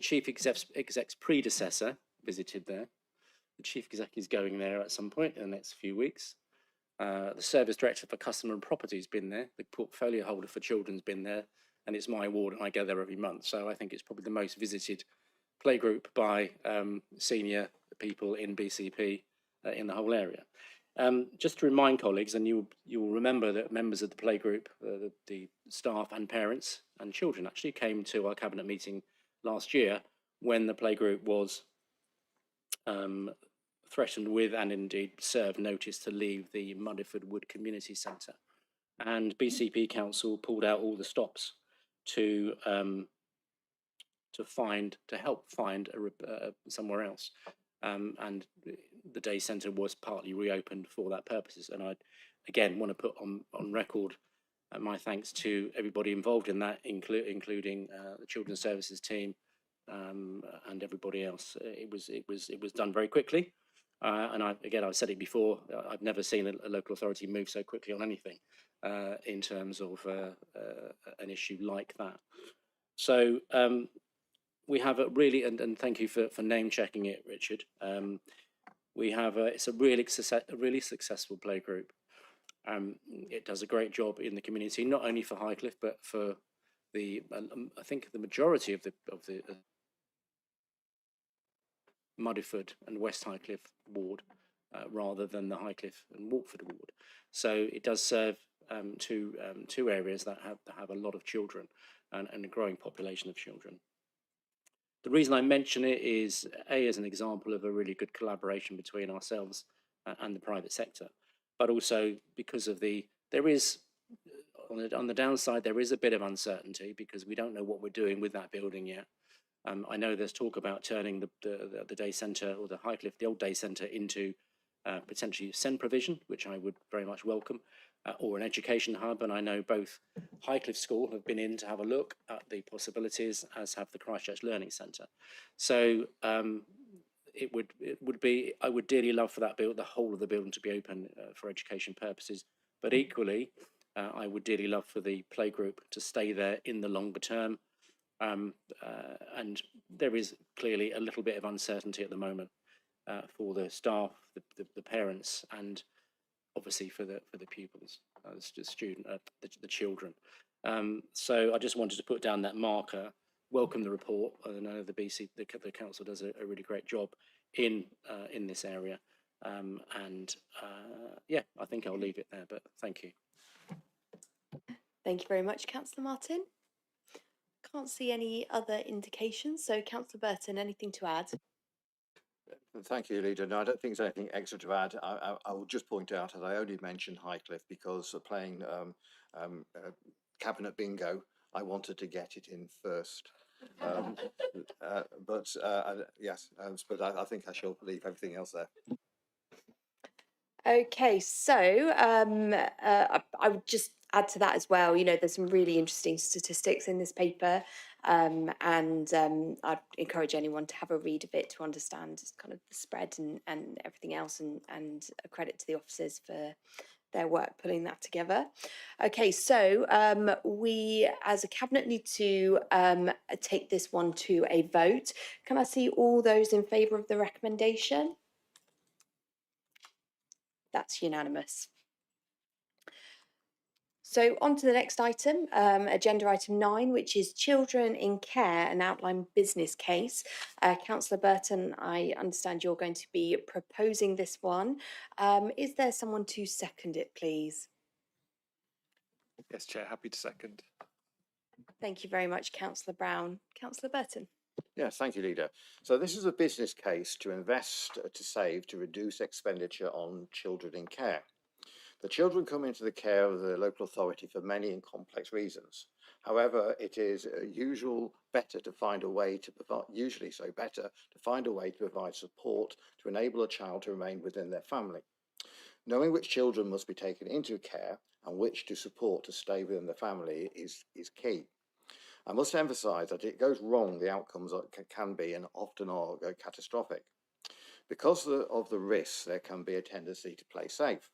chief exec's predecessor visited there. The chief exec is going there at some point in the next few weeks. The service director for customer and property has been there. The portfolio holder for children's been there, and it's my ward, and I go there every month. So I think it's probably the most visited playgroup by senior people in BCP in the whole area. Just to remind colleagues, and you'll remember that members of the playgroup, the staff and parents and children actually came to our cabinet meeting last year when the playgroup was threatened with and indeed served notice to leave the Muddyford Wood Community Centre, and BCP Council pulled out all the stops to help find somewhere else. And the day centre was partly reopened for that purposes. And I, again, want to put on record my thanks to everybody involved in that, including the Children's Services team and everybody else. It was done very quickly. And I've said it before, I've never seen a local authority move so quickly on anything in terms of an issue like that. So we have a really, and thank you for name checking it, Richard. We have it's a really successful playgroup. It does a great job in the community, not only for Highcliffe but for the I think the majority of the Muddyford and West Highcliffe ward, rather than the Highcliffe and Walkford ward. So it does serve two areas that have a lot of children and a growing population of children. The reason I mention it is as an example of a really good collaboration between ourselves and the private sector, but also because of there is, on the downside, there is a bit of uncertainty because we don't know what we're doing with that building yet. I know there's talk about turning the day centre or the Highcliffe, the old day centre, into potentially SEND provision, which I would very much welcome, or an education hub. And I know both Highcliffe School have been in to have a look at the possibilities, as have the Christchurch Learning Centre. So it would be, I would dearly love for that the whole of the building to be open for education purposes, but equally, I would dearly love for the playgroup to stay there in the longer term. And there is clearly a little bit of uncertainty at the moment for the staff, the parents, and obviously for the pupils, the children. So I just wanted to put down that marker. Welcome the report. I know the council does a really great job in this area, yeah, I think I'll leave it there. But thank you. Thank you very much, Councillor Martin. Can't see any other indications. So, Councillor Burton, anything to add? Thank you, Leader. No, I don't think there's anything extra to add. I will just point out that I only mentioned Highcliffe because playing cabinet bingo, I wanted to get it in first. Yes, but I think I shall leave everything else there. Okay, so I would just add to that as well. You know, there's some really interesting statistics in this paper, and I'd encourage anyone to have a read of it to understand kind of the spread and everything else, and a credit to the officers for their work putting that together. Okay, so we as a cabinet need to take this one to a vote. Can I see all those in favour of the recommendation? That's unanimous. So on to the next item, agenda item 9, which is children in care, an outline business case. Councillor Burton, I understand you're going to be proposing this one. Is there someone to second it, please? Yes, Chair, happy to second. Thank you very much, Councillor Brown. Councillor Burton. Yes, thank you, Leader. So this is a business case to invest, to save, to reduce expenditure on children in care. The children come into the care of the local authority for many and complex reasons. However, it is better to find a way to provide support to enable a child to remain within their family. Knowing which children must be taken into care and which to support to stay within the family is key. I must emphasise that it goes wrong, the outcomes can be and often are catastrophic. Because of the risks, there can be a tendency to play safe.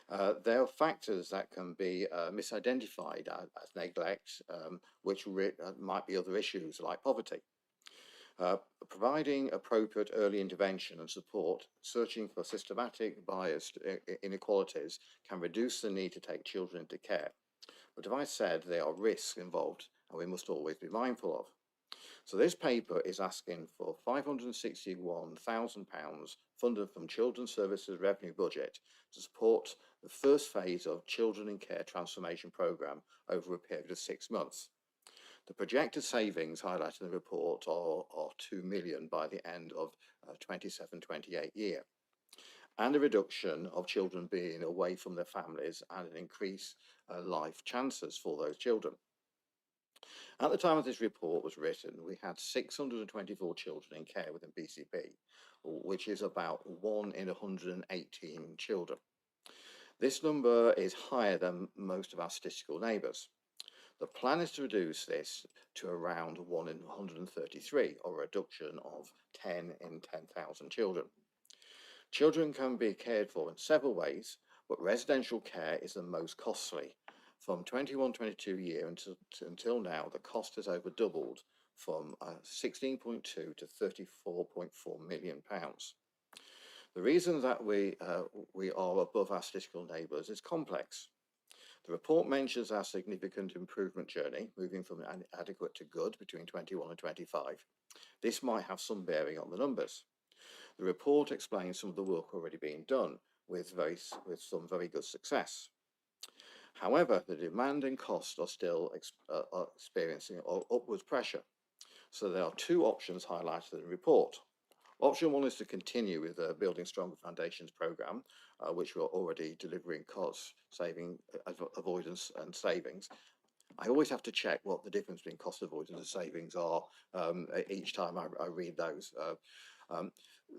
There are factors that can be misidentified as neglect, which might be other issues like poverty. Providing appropriate early intervention and support, searching for systematic biased inequalities can reduce the need to take children into care. But as I said, there are risks involved and we must always be mindful of. So this paper is asking for £561,000 funded from Children's Services Revenue Budget to support the first phase of Children in Care Transformation Programme over a period of 6 months. The projected savings highlighted in the report are 2 million by the end of 27-28 year, and a reduction of children being away from their families and an increased life chances for those children. At the time of this report was written, we had 624 children in care within BCP, which is about 1 in 118 children. This number is higher than most of our statistical neighbours. The plan is to reduce this to around 1 in 133, or a reduction of 10 in 10,000 children. Children can be cared for in several ways, but residential care is the most costly. From 21-22 year until now, the cost has over doubled from 16.2 to 34.4 million pounds. The reason that we are above our statistical neighbours is complex. The report mentions our significant improvement journey, moving from adequate to good between 21 and 25. This might have some bearing on the numbers. The report explains some of the work already being done with some very good success. However, the demand and cost are still experiencing upwards pressure. So there are 2 options highlighted in the report. Option one is to continue with the Building Stronger Foundations programme, which we're already delivering cost saving, avoidance and savings. I always have to check what the difference between cost avoidance and savings are each time I read those.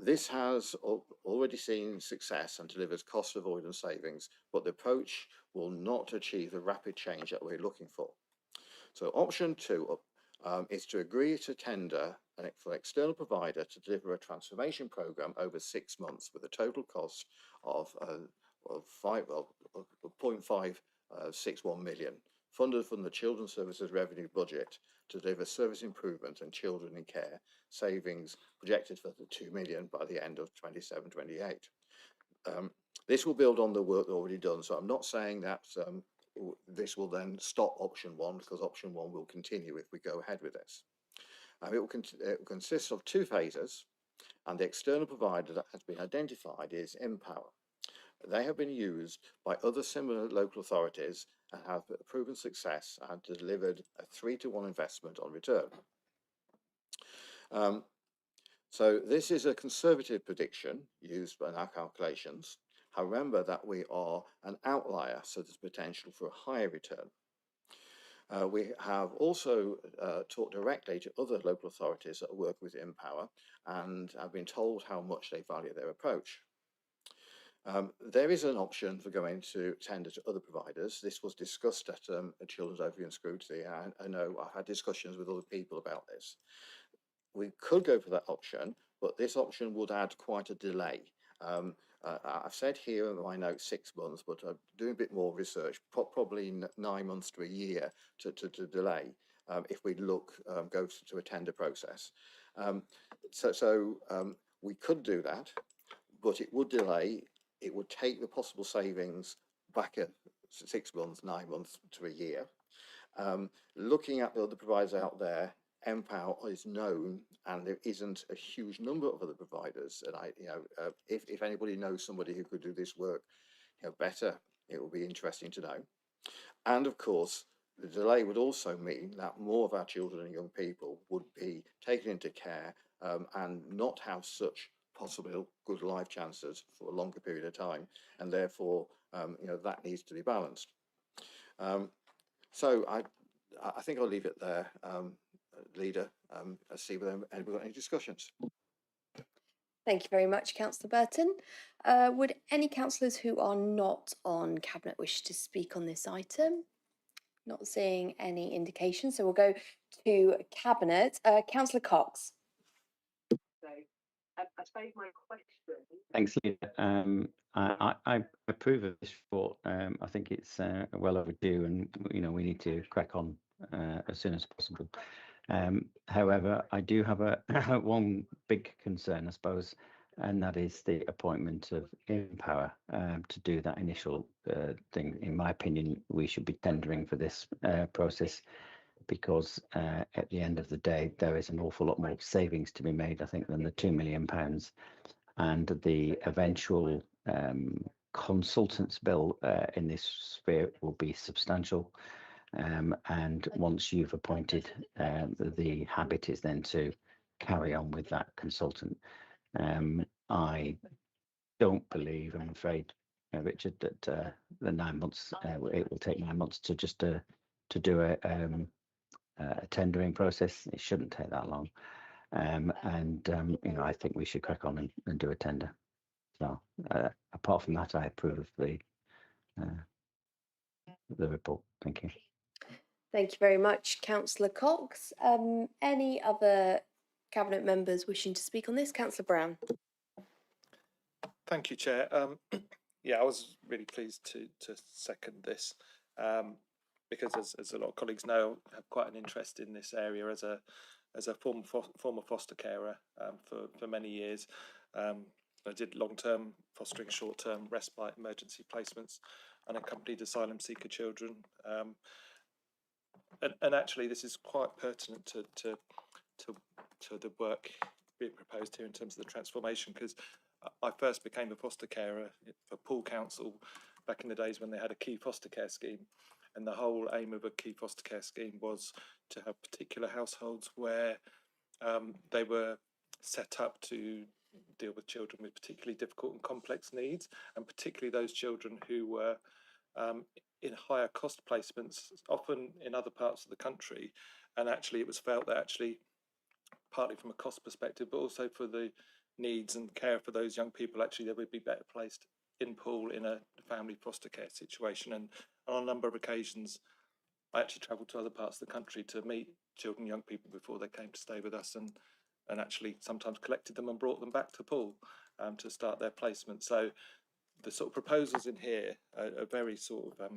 This has already seen success and delivers cost avoidance savings, but the approach will not achieve the rapid change that we're looking for. So option two is to agree to tender for an external provider to deliver a transformation programme over 6 months with a total cost of 0.561 million, funded from the Children's Services Revenue Budget to deliver service improvement and children in care, savings projected for the 2 million by the end of 27-28. This will build on the work already done, so I'm not saying that this will then stop option one, because option one will continue if we go ahead with this. It will consist of 2 phases, and the external provider that has been identified is Empower. They have been used by other similar local authorities and have proven success and delivered a 3-to-1 investment on return. So this is a conservative prediction used in our calculations. However, remember that we are an outlier, so there's potential for a higher return. We have also talked directly to other local authorities that work with Empower and have been told how much they value their approach. There is an option for going to tender to other providers. This was discussed at Children's Overview and Scrutiny. I know I've had discussions with other people about this. We could go for that option, but this option would add quite a delay. I've said here in my notes 6 months, but I'm doing a bit more research, probably 9 months to a year to delay if we go to a tender process. We could do that, but it would delay. It would take the possible savings back at 6 months, 9 months to a year. Looking at the other providers out there, Empower is known, and there isn't a huge number of other providers. And if anybody knows somebody who could do this work, better, it will be interesting to know. And of course, the delay would also mean that more of our children and young people would be taken into care and not have such possible good life chances for a longer period of time, and therefore, that needs to be balanced. So I think I'll leave it there. Leader, let's see whether anybody got any discussions. Thank you very much, Councillor Burton. Would any councillors who are not on Cabinet wish to speak on this item? Not seeing any indication, so we'll go to Cabinet. Councillor Cox. I suppose my question. Thanks, Leader. I approve of this report. I think it's well overdue, and we need to crack on as soon as possible. However, I do have one big concern, I suppose, and that is the appointment of Empower to do that initial thing. In my opinion, we should be tendering for this process, because at the end of the day, there is an awful lot more savings to be made, I think, than the £2 million, and the eventual consultants bill in this sphere will be substantial. And once you've appointed, the habit is then to carry on with that consultant. I don't believe, I'm afraid, Richard, that the 9 months, it will take 9 months to just to do a tendering process. It shouldn't take that long. I think we should crack on and do a tender. So apart from that, I approve of the report. Thank you. Thank you very much, Councillor Cox. Any other Cabinet members wishing to speak on this? Councillor Brown. Thank you, Chair. Yeah, I was really pleased to second this because, as a lot of colleagues know, I have quite an interest in this area as a former foster carer for many years. I did long-term fostering, short-term respite, emergency placements, and accompanied asylum seeker children. And actually, this is quite pertinent to the work being proposed here in terms of the transformation, because I first became a foster carer for Poole Council back in the days when they had a key foster care scheme, and the whole aim of a key foster care scheme was to have particular households where they were set up to deal with children with particularly difficult and complex needs, and particularly those children who were in higher cost placements, often in other parts of the country. And actually it was felt that actually, partly from a cost perspective, but also for the needs and care for those young people, actually they would be better placed in Poole in a family foster care situation. And on a number of occasions, I actually travelled to other parts of the country to meet children and young people before they came to stay with us, and actually sometimes collected them and brought them back to Poole to start their placement. So the sort of proposals in here are very sort of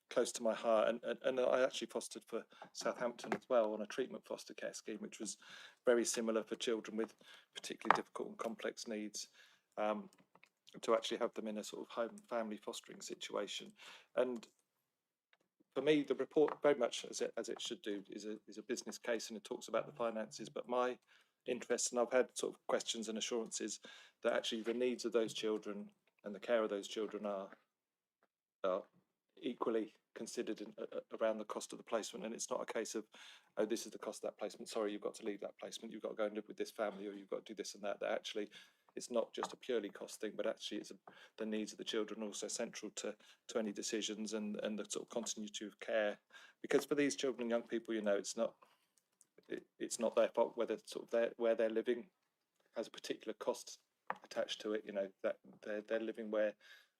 close to my heart, and I actually fostered for Southampton as well on a treatment foster care scheme, which was very similar for children with particularly difficult and complex needs, to actually have them in a sort of home family fostering situation. And for me, the report, very much as it should do, is a business case, and it talks about the finances. But my interest, and I've had sort of questions and assurances that actually the needs of those children and the care of those children are equally considered around the cost of the placement. And it's not a case of, oh, this is the cost of that placement, sorry, you've got to leave that placement, you've got to go and live with this family, or you've got to do this and that. That actually, it's not just a purely cost thing, but actually it's the needs of the children also central to any decisions, and the sort of continuity of care. Because for these children and young people, you know, it's not their fault whether sort of where they're living has a particular cost attached to it. You know, that they're living where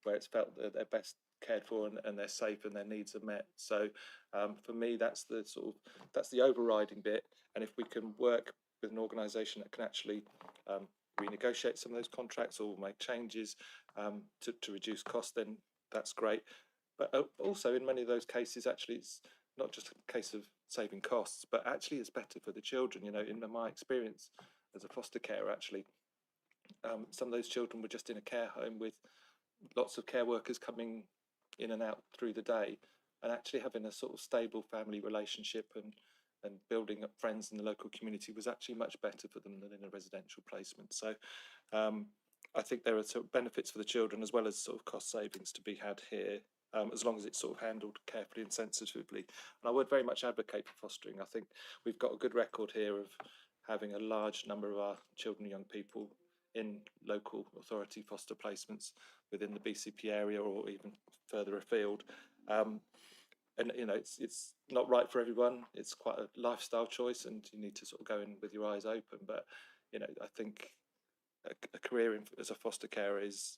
it's felt that they're best cared for, and they're safe and their needs are met. So for me, that's the overriding bit. And if we can work with an organisation that can actually renegotiate some of those contracts or make changes to reduce costs, then that's great. But also in many of those cases, actually, it's not just a case of saving costs, but actually it's better for the children. You know, in my experience as a foster carer, actually, some of those children were just in a care home with lots of care workers coming in and out through the day, and actually having a sort of stable family relationship and building up friends in the local community was actually much better for them than in a residential placement. So I think there are sort of benefits for the children as well as sort of cost savings to be had here, as long as it's sort of handled carefully and sensitively. And I would very much advocate for fostering. I think we've got a good record here of having a large number of our children and young people in local authority foster placements within the BCP area or even further afield. And you know, it's not right for everyone. It's quite a lifestyle choice, and you need to sort of go in with your eyes open. But you know, I think a career as a foster carer is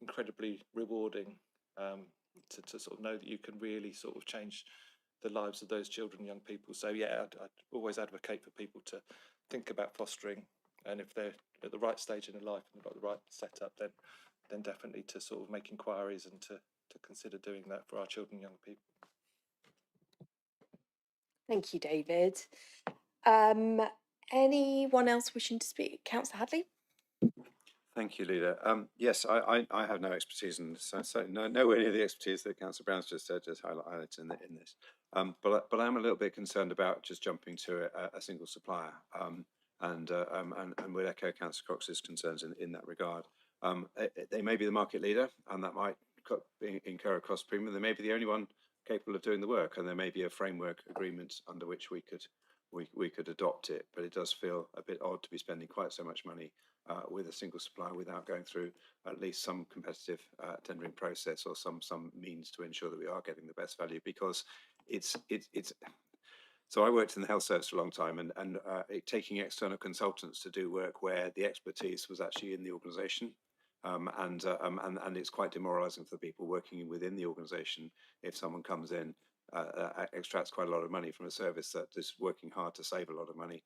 incredibly rewarding. To sort of know that you can really sort of change the lives of those children and young people. So yeah, I'd always advocate for people to think about fostering, and if they're at the right stage in their life and they've got the right setup, then definitely to sort of make inquiries and to consider doing that for our children and young people. Thank you, David. Anyone else wishing to speak? Councillor Hadley? Thank you, Leader. Yes, I have no expertise, and so nowhere near the expertise that Councillor Brown's just highlighted in this. But I'm a little bit concerned about just jumping to a single supplier, and would echo Councillor Cox's concerns in that regard. They may be the market leader, and that might incur a cost premium. They may be the only one capable of doing the work, and there may be a framework agreement under which we could adopt it. But it does feel a bit odd to be spending quite so much money with a single supplier without going through at least some competitive tendering process or some means to ensure that we are getting the best value, because it's. So I worked in the health service for a long time, and taking external consultants to do work where the expertise was actually in the organisation, and it's quite demoralising for the people working within the organisation if someone comes in, extracts quite a lot of money from a service that is working hard to save a lot of money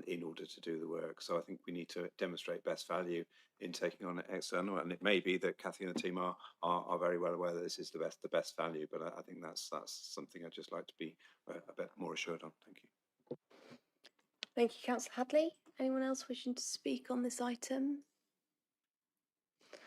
in order to do the work. So I think we need to demonstrate best value in taking on external, and it may be that Cathy and the team are very well aware that this is the best value, but I think that's something I'd just like to be a bit more assured on. Thank you. Thank you, Councillor Hadley. Anyone else wishing to speak on this item? I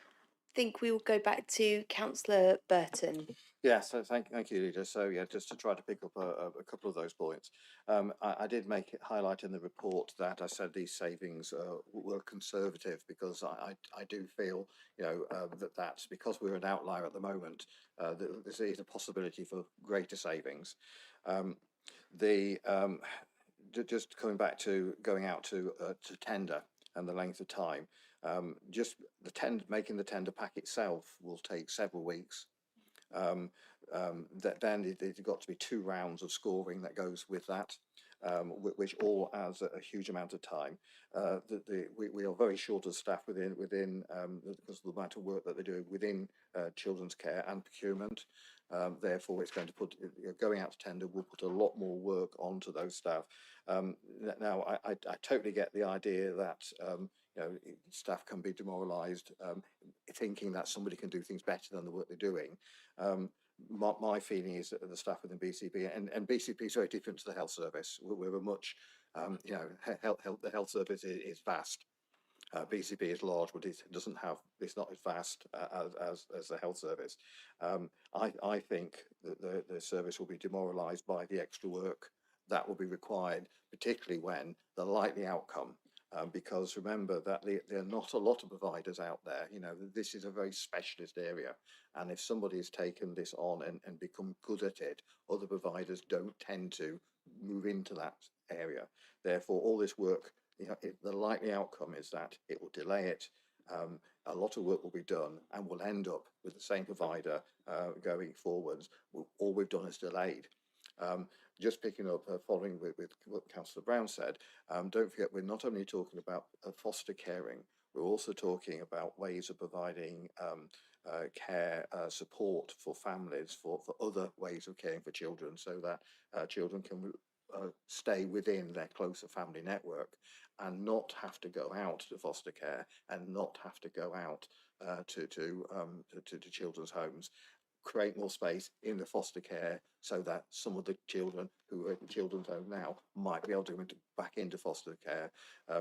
think we will go back to Councillor Burton. Yeah, so thank you, Leader. So yeah, just to try to pick up a couple of those points. I did make it highlight in the report that I said these savings were conservative, because I do feel, you know, that's because we're an outlier at the moment, there is a possibility for greater savings. just coming back to going out to tender and the length of time, just making the tender pack itself will take several weeks. Then there's got to be 2 rounds of scoring that goes with that, which all adds a huge amount of time. We are very short of staff within because of the amount of work that they're doing within children's care and procurement. Therefore, it's going to put going out to tender will put a lot more work onto those staff. Now, I totally get the idea that staff can be demoralised, thinking that somebody can do things better than the work they're doing. My feeling is that the staff within BCP and BCP is very different to the health service. We're a much, the health service is vast. BCP is large, but it's not as vast as the health service. I think that the service will be demoralised by the extra work that will be required, particularly when the likely outcome. Because remember that there are not a lot of providers out there. This is a very specialist area, and if somebody has taken this on and become good at it, other providers don't tend to move into that area. Therefore, all this work, the likely outcome is that it will delay it. A lot of work will be done, and we'll end up with the same provider going forwards. All we've done is delayed. Just picking up, following with what Councillor Brown said, don't forget we're not only talking about foster caring, we're also talking about ways of providing care support for families, for other ways of caring for children, so that children can stay within their closer family network and not have to go out to foster care and not have to go out to children's homes. Create more space in the foster care so that some of the children who are in children's home now might be able to go back into foster care.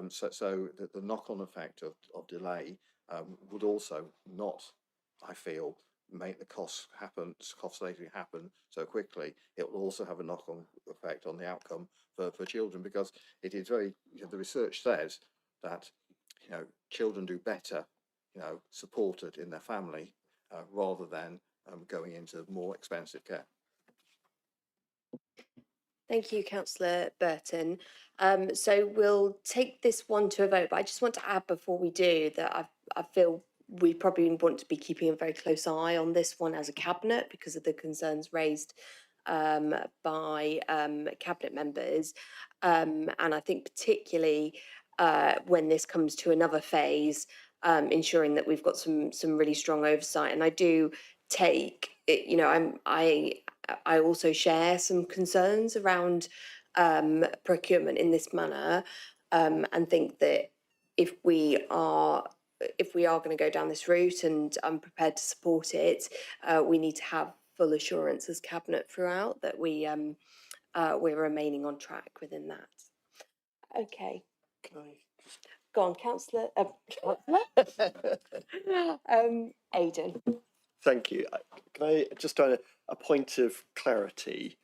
So the knock-on effect of delay would also not, I feel, make the cost saving happen so quickly. It will also have a knock-on effect on the outcome for children, because it is very, the research says that children do better supported in their family rather than going into more expensive care. Thank you, Councillor Burton. So we'll take this one to a vote, but I just want to add before we do that I feel we probably want to be keeping a very close eye on this one as a cabinet because of the concerns raised by cabinet members, and I think particularly when this comes to another phase, ensuring that we've got some really strong oversight. And I do take it, I also share some concerns around procurement in this manner, and think that if we are going to go down this route, and I'm prepared to support it, we need to have full assurance as cabinet throughout that we're remaining on track within that. Okay. Can I Go on, Councillor. Aidan. Thank you. Can I just a point of clarity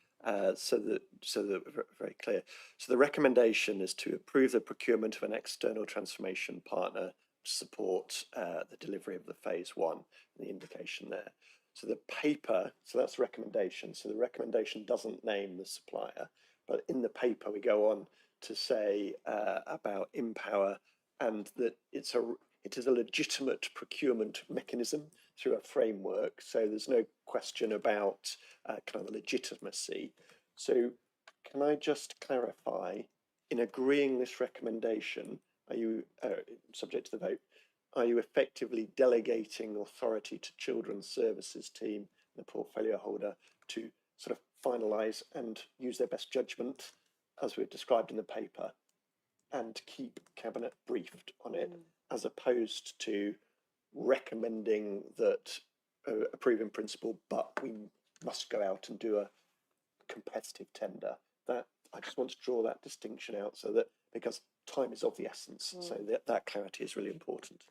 so that we're very clear? So the recommendation is to approve the procurement of an external transformation partner to support the delivery of the phase 1, the indication there. So the paper, so that's the recommendation. So the recommendation doesn't name the supplier, but in the paper we go on to say about Empower, and that it is a legitimate procurement mechanism through a framework. So there's no question about kind of the legitimacy. So can I just clarify, in agreeing this recommendation, are you, subject to the vote, are you effectively delegating authority to Children's Services team, the portfolio holder, to sort of finalise and use their best judgment, as we've described in the paper, and keep Cabinet briefed on it, as opposed to recommending that approve in principle, but we must go out and do a competitive tender? That I just want to draw that distinction out, so that, because time is of the essence, so that clarity is really important.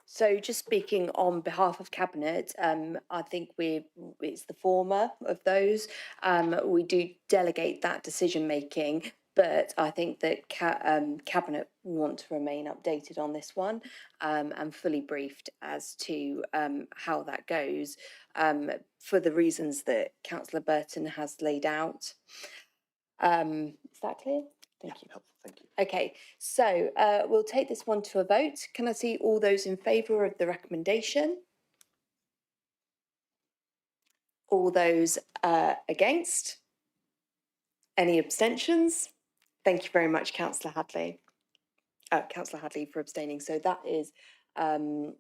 So just speaking on behalf of Cabinet, I think it's the former of those. We do delegate that decision making, but I think that Cabinet want to remain updated on this one, and fully briefed as to how that goes, for the reasons that Councillor Burton has laid out. Is that clear? Thank you. Helpful, thank you. Okay, so we'll take this one to a vote. Can I see all those in favour of the recommendation? All those against? Any abstentions? Thank you very much, Councillor Hadley. Councillor Hadley for abstaining. So that is 1,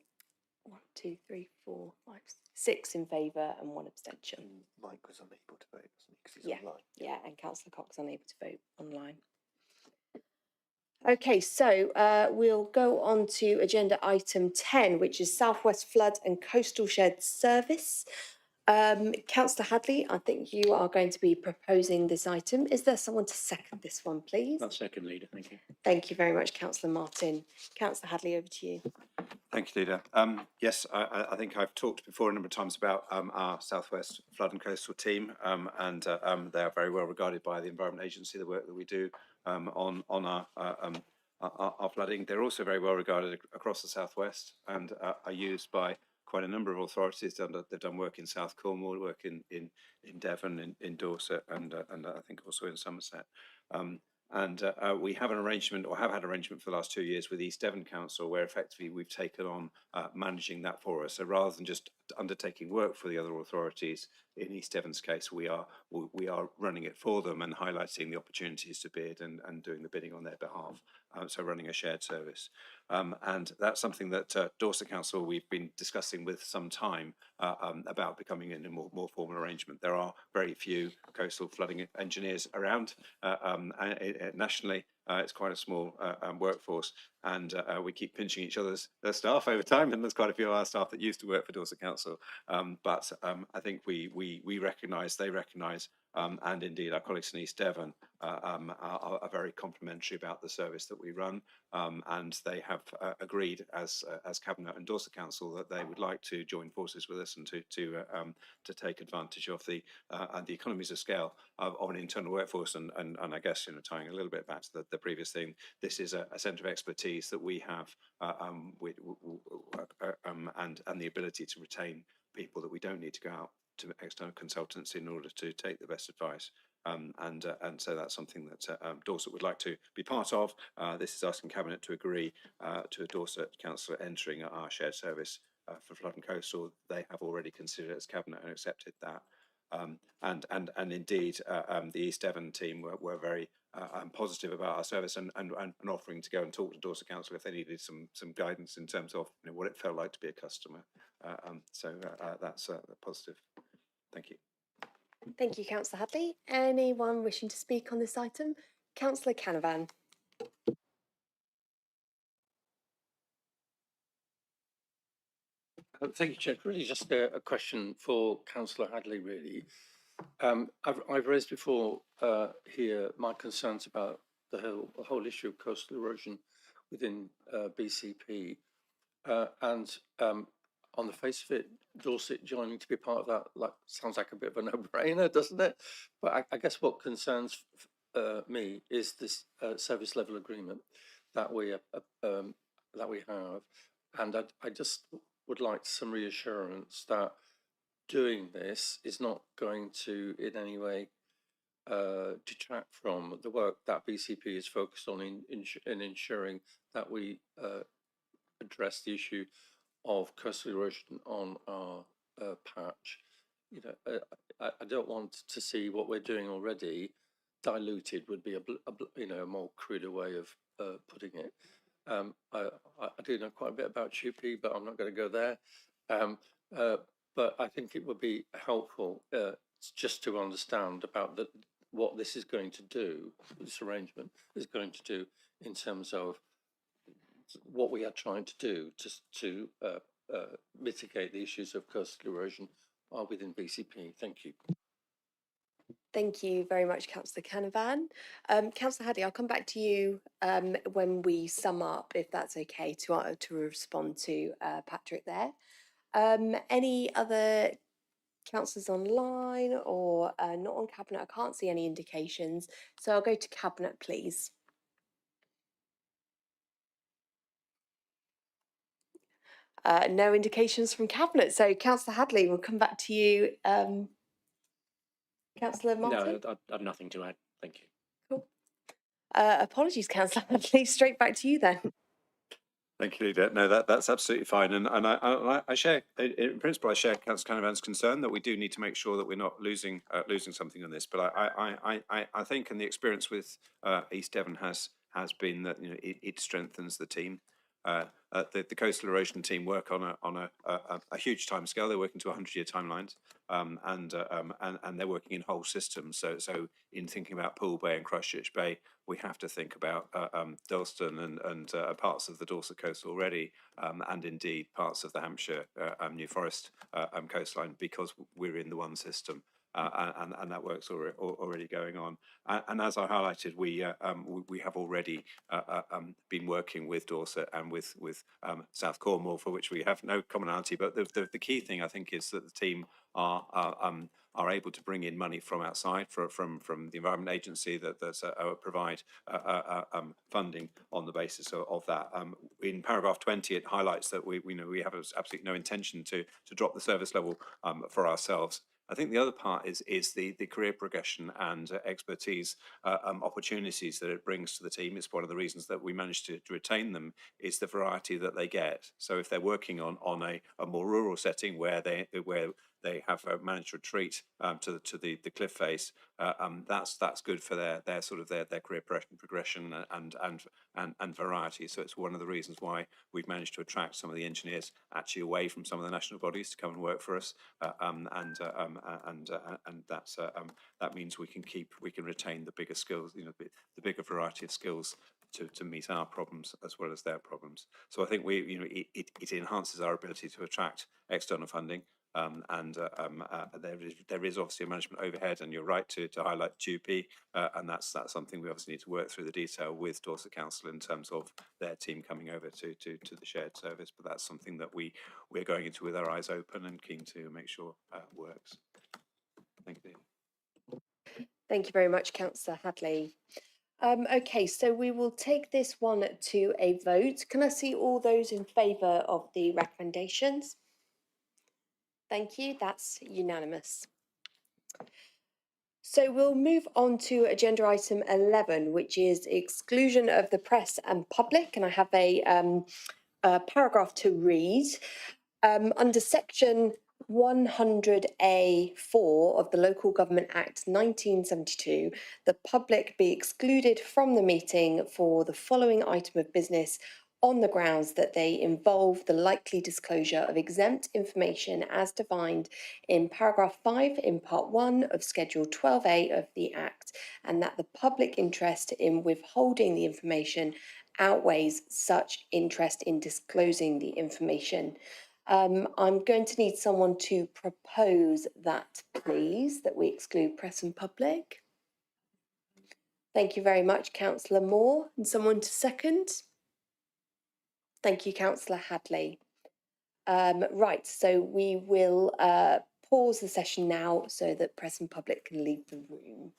2, 3, 4, 5, 6 in favour and 1 abstention. Mike was unable to vote, wasn't he? Because he's online. Yeah, and Councillor Cox unable to vote online. Okay, so we'll go on to agenda item 10, which is South West Flood and Coastal Shed Service. Councillor Hadley, I think you are going to be proposing this item. Is there someone to second this one, please? That's second, Leader. Thank you. Thank you very much, Councillor Martin. Councillor Hadley, over to you. Thank you, Leader. Yes, I think I've talked before a number of times about our South West Flood and Coastal team, and they are very well regarded by the Environment Agency, the work that we do on our flooding. They're also very well regarded across the South West and are used by quite a number of authorities. They've done work in South Cornwall, work in Devon, in Dorset, and I think also in Somerset. We have an arrangement, or have had an arrangement for the last 2 years with East Devon Council, where effectively we've taken on managing that for us. So rather than just undertaking work for the other authorities, in East Devon's case, we are running it for them and highlighting the opportunities to bid and doing the bidding on their behalf. So running a shared service. And that's something that Dorset Council we've been discussing with some time about becoming in a more formal arrangement. There are very few coastal flooding engineers around nationally. It's quite a small workforce, and we keep pinching each other's staff over time, and there's quite a few of our staff that used to work for Dorset Council. But I think we recognise, they recognise, and indeed our colleagues in East Devon are very complimentary about the service that we run, and they have agreed as Cabinet and Dorset Council that they would like to join forces with us and to take advantage of the economies of scale of an internal workforce. And I guess, tying a little bit back to the previous thing, this is a centre of expertise that we have and the ability to retain people that we don't need to go out to external consultants in order to take the best advice. And so that's something that Dorset would like to be part of. This is asking Cabinet to agree to a Dorset councillor entering our shared service for flood and coastal. They have already considered it as Cabinet and accepted that. And indeed, the East Devon team were very positive about our service and offering to go and talk to Dorset Council if they needed some guidance in terms of what it felt like to be a customer. So that's positive. Thank you. Thank you, Councillor Hadley. Anyone wishing to speak on this item? Councillor Canavan. Thank you, Chair. Really just a question for Councillor Hadley, really. I've raised before here my concerns about the whole issue of coastal erosion within BCP. And on the face of it, Dorset joining to be part of that sounds like a bit of a no-brainer, doesn't it? But I guess what concerns me is this service level agreement that we have, and I just would like some reassurance that doing this is not going to in any way detract from the work that BCP is focused on in ensuring that we address the issue of coastal erosion on our patch. I don't want to see what we're doing already diluted, would be a more cruder way of putting it. I do know quite a bit about Chupi, but I'm not going to go there. But I think it would be helpful just to understand about what this is going to do, this arrangement is going to do in terms of what we are trying to do to mitigate the issues of coastal erosion within BCP. Thank you. Thank you very much, Councillor Canavan. Councillor Hadley, I'll come back to you when we sum up, if that's okay, to respond to Patrick there. Any other councillors online or not on Cabinet? I can't see any indications, so I'll go to Cabinet, please. No indications from Cabinet, so Councillor Hadley, we'll come back to you. Councillor Martin? No, I have nothing to add. Thank you. Cool. Apologies, Councillor Hadley. Straight back to you then. Thank you, Leader. No, that's absolutely fine, and I share, in principle, I share Councillor Canavan's concern that we do need to make sure that we're not losing something on this. But I think, and the experience with East Devon has been that it strengthens the team. The coastal erosion team work on a huge timescale. They're working to 100-year timelines, and they're working in whole systems. So in thinking about Poole Bay and Christchurch Bay, we have to think about Dalston and parts of the Dorset coast already, and indeed parts of the Hampshire New Forest coastline, because we're in the one system. And that work's already going on. And as I highlighted, we have already been working with Dorset and with South Cornwall, for which we have no commonality. But the key thing, I think, is that the team are able to bring in money from outside, from the Environment Agency, that provide funding on the basis of that. In paragraph 20, it highlights that we have absolutely no intention to drop the service level for ourselves. I think the other part is the career progression and expertise opportunities that it brings to the team. It's one of the reasons that we managed to retain them, is the variety that they get. So if they're working on a more rural setting where they have managed to retreat to the cliff face, that's good for their sort of their career progression and variety. So it's one of the reasons why we've managed to attract some of the engineers actually away from some of the national bodies to come and work for us, and that means we can retain the bigger skills, the bigger variety of skills to meet our problems as well as their problems. So I think it enhances our ability to attract external funding. There is obviously a management overhead, and you're right to highlight GP, and that's something we obviously need to work through the detail with Dorset Council in terms of their team coming over to the shared service. But that's something that we're going into with our eyes open and keen to make sure works. Thank you. Thank you very much, Councillor Hadley. Okay, so we will take this one to a vote. Can I see all those in favour of the recommendations? Thank you, that's unanimous. So we'll move on to agenda item 11, which is exclusion of the press and public. And I have a paragraph to read. Under section 100A(4) of the Local Government Act 1972, the public be excluded from the meeting for the following item of business on the grounds that they involve the likely disclosure of exempt information as defined in paragraph 5 in part 1 of schedule 12A of the Act, and that the public interest in withholding the information outweighs such interest in disclosing the information. I'm going to need someone to propose that, please, that we exclude press and public. Thank you very much, Councillor Moore. And someone to second? Thank you, Councillor Hadley. Right, so we will pause the session now so that press and public can leave the room.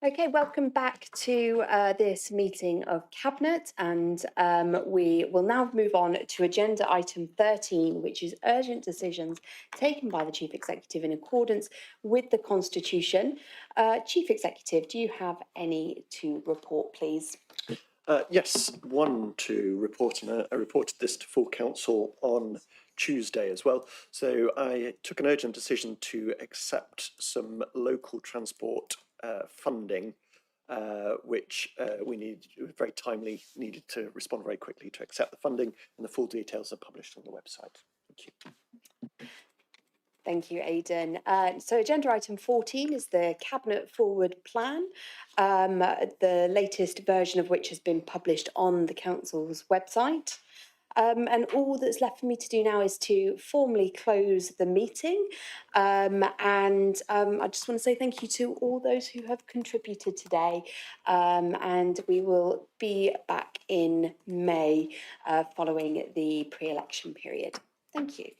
Okay, welcome back to this meeting of Cabinet, and we will now move on to agenda item 13, which is urgent decisions taken by the Chief Executive in accordance with the Constitution. Chief Executive, do you have any to report, please? Yes, one to report, and I reported this to full council on Tuesday as well. So I took an urgent decision to accept some local transport funding, which we very timely needed to respond very quickly to accept the funding, and the full details are published on the website. Thank you. Thank you, Aidan. So agenda item 14 is the Cabinet Forward Plan, the latest version of which has been published on the Council's website. And all that's left for me to do now is to formally close the meeting. I just want to say thank you to all those who have contributed today. And we will be back in May following the pre-election period. Thank you.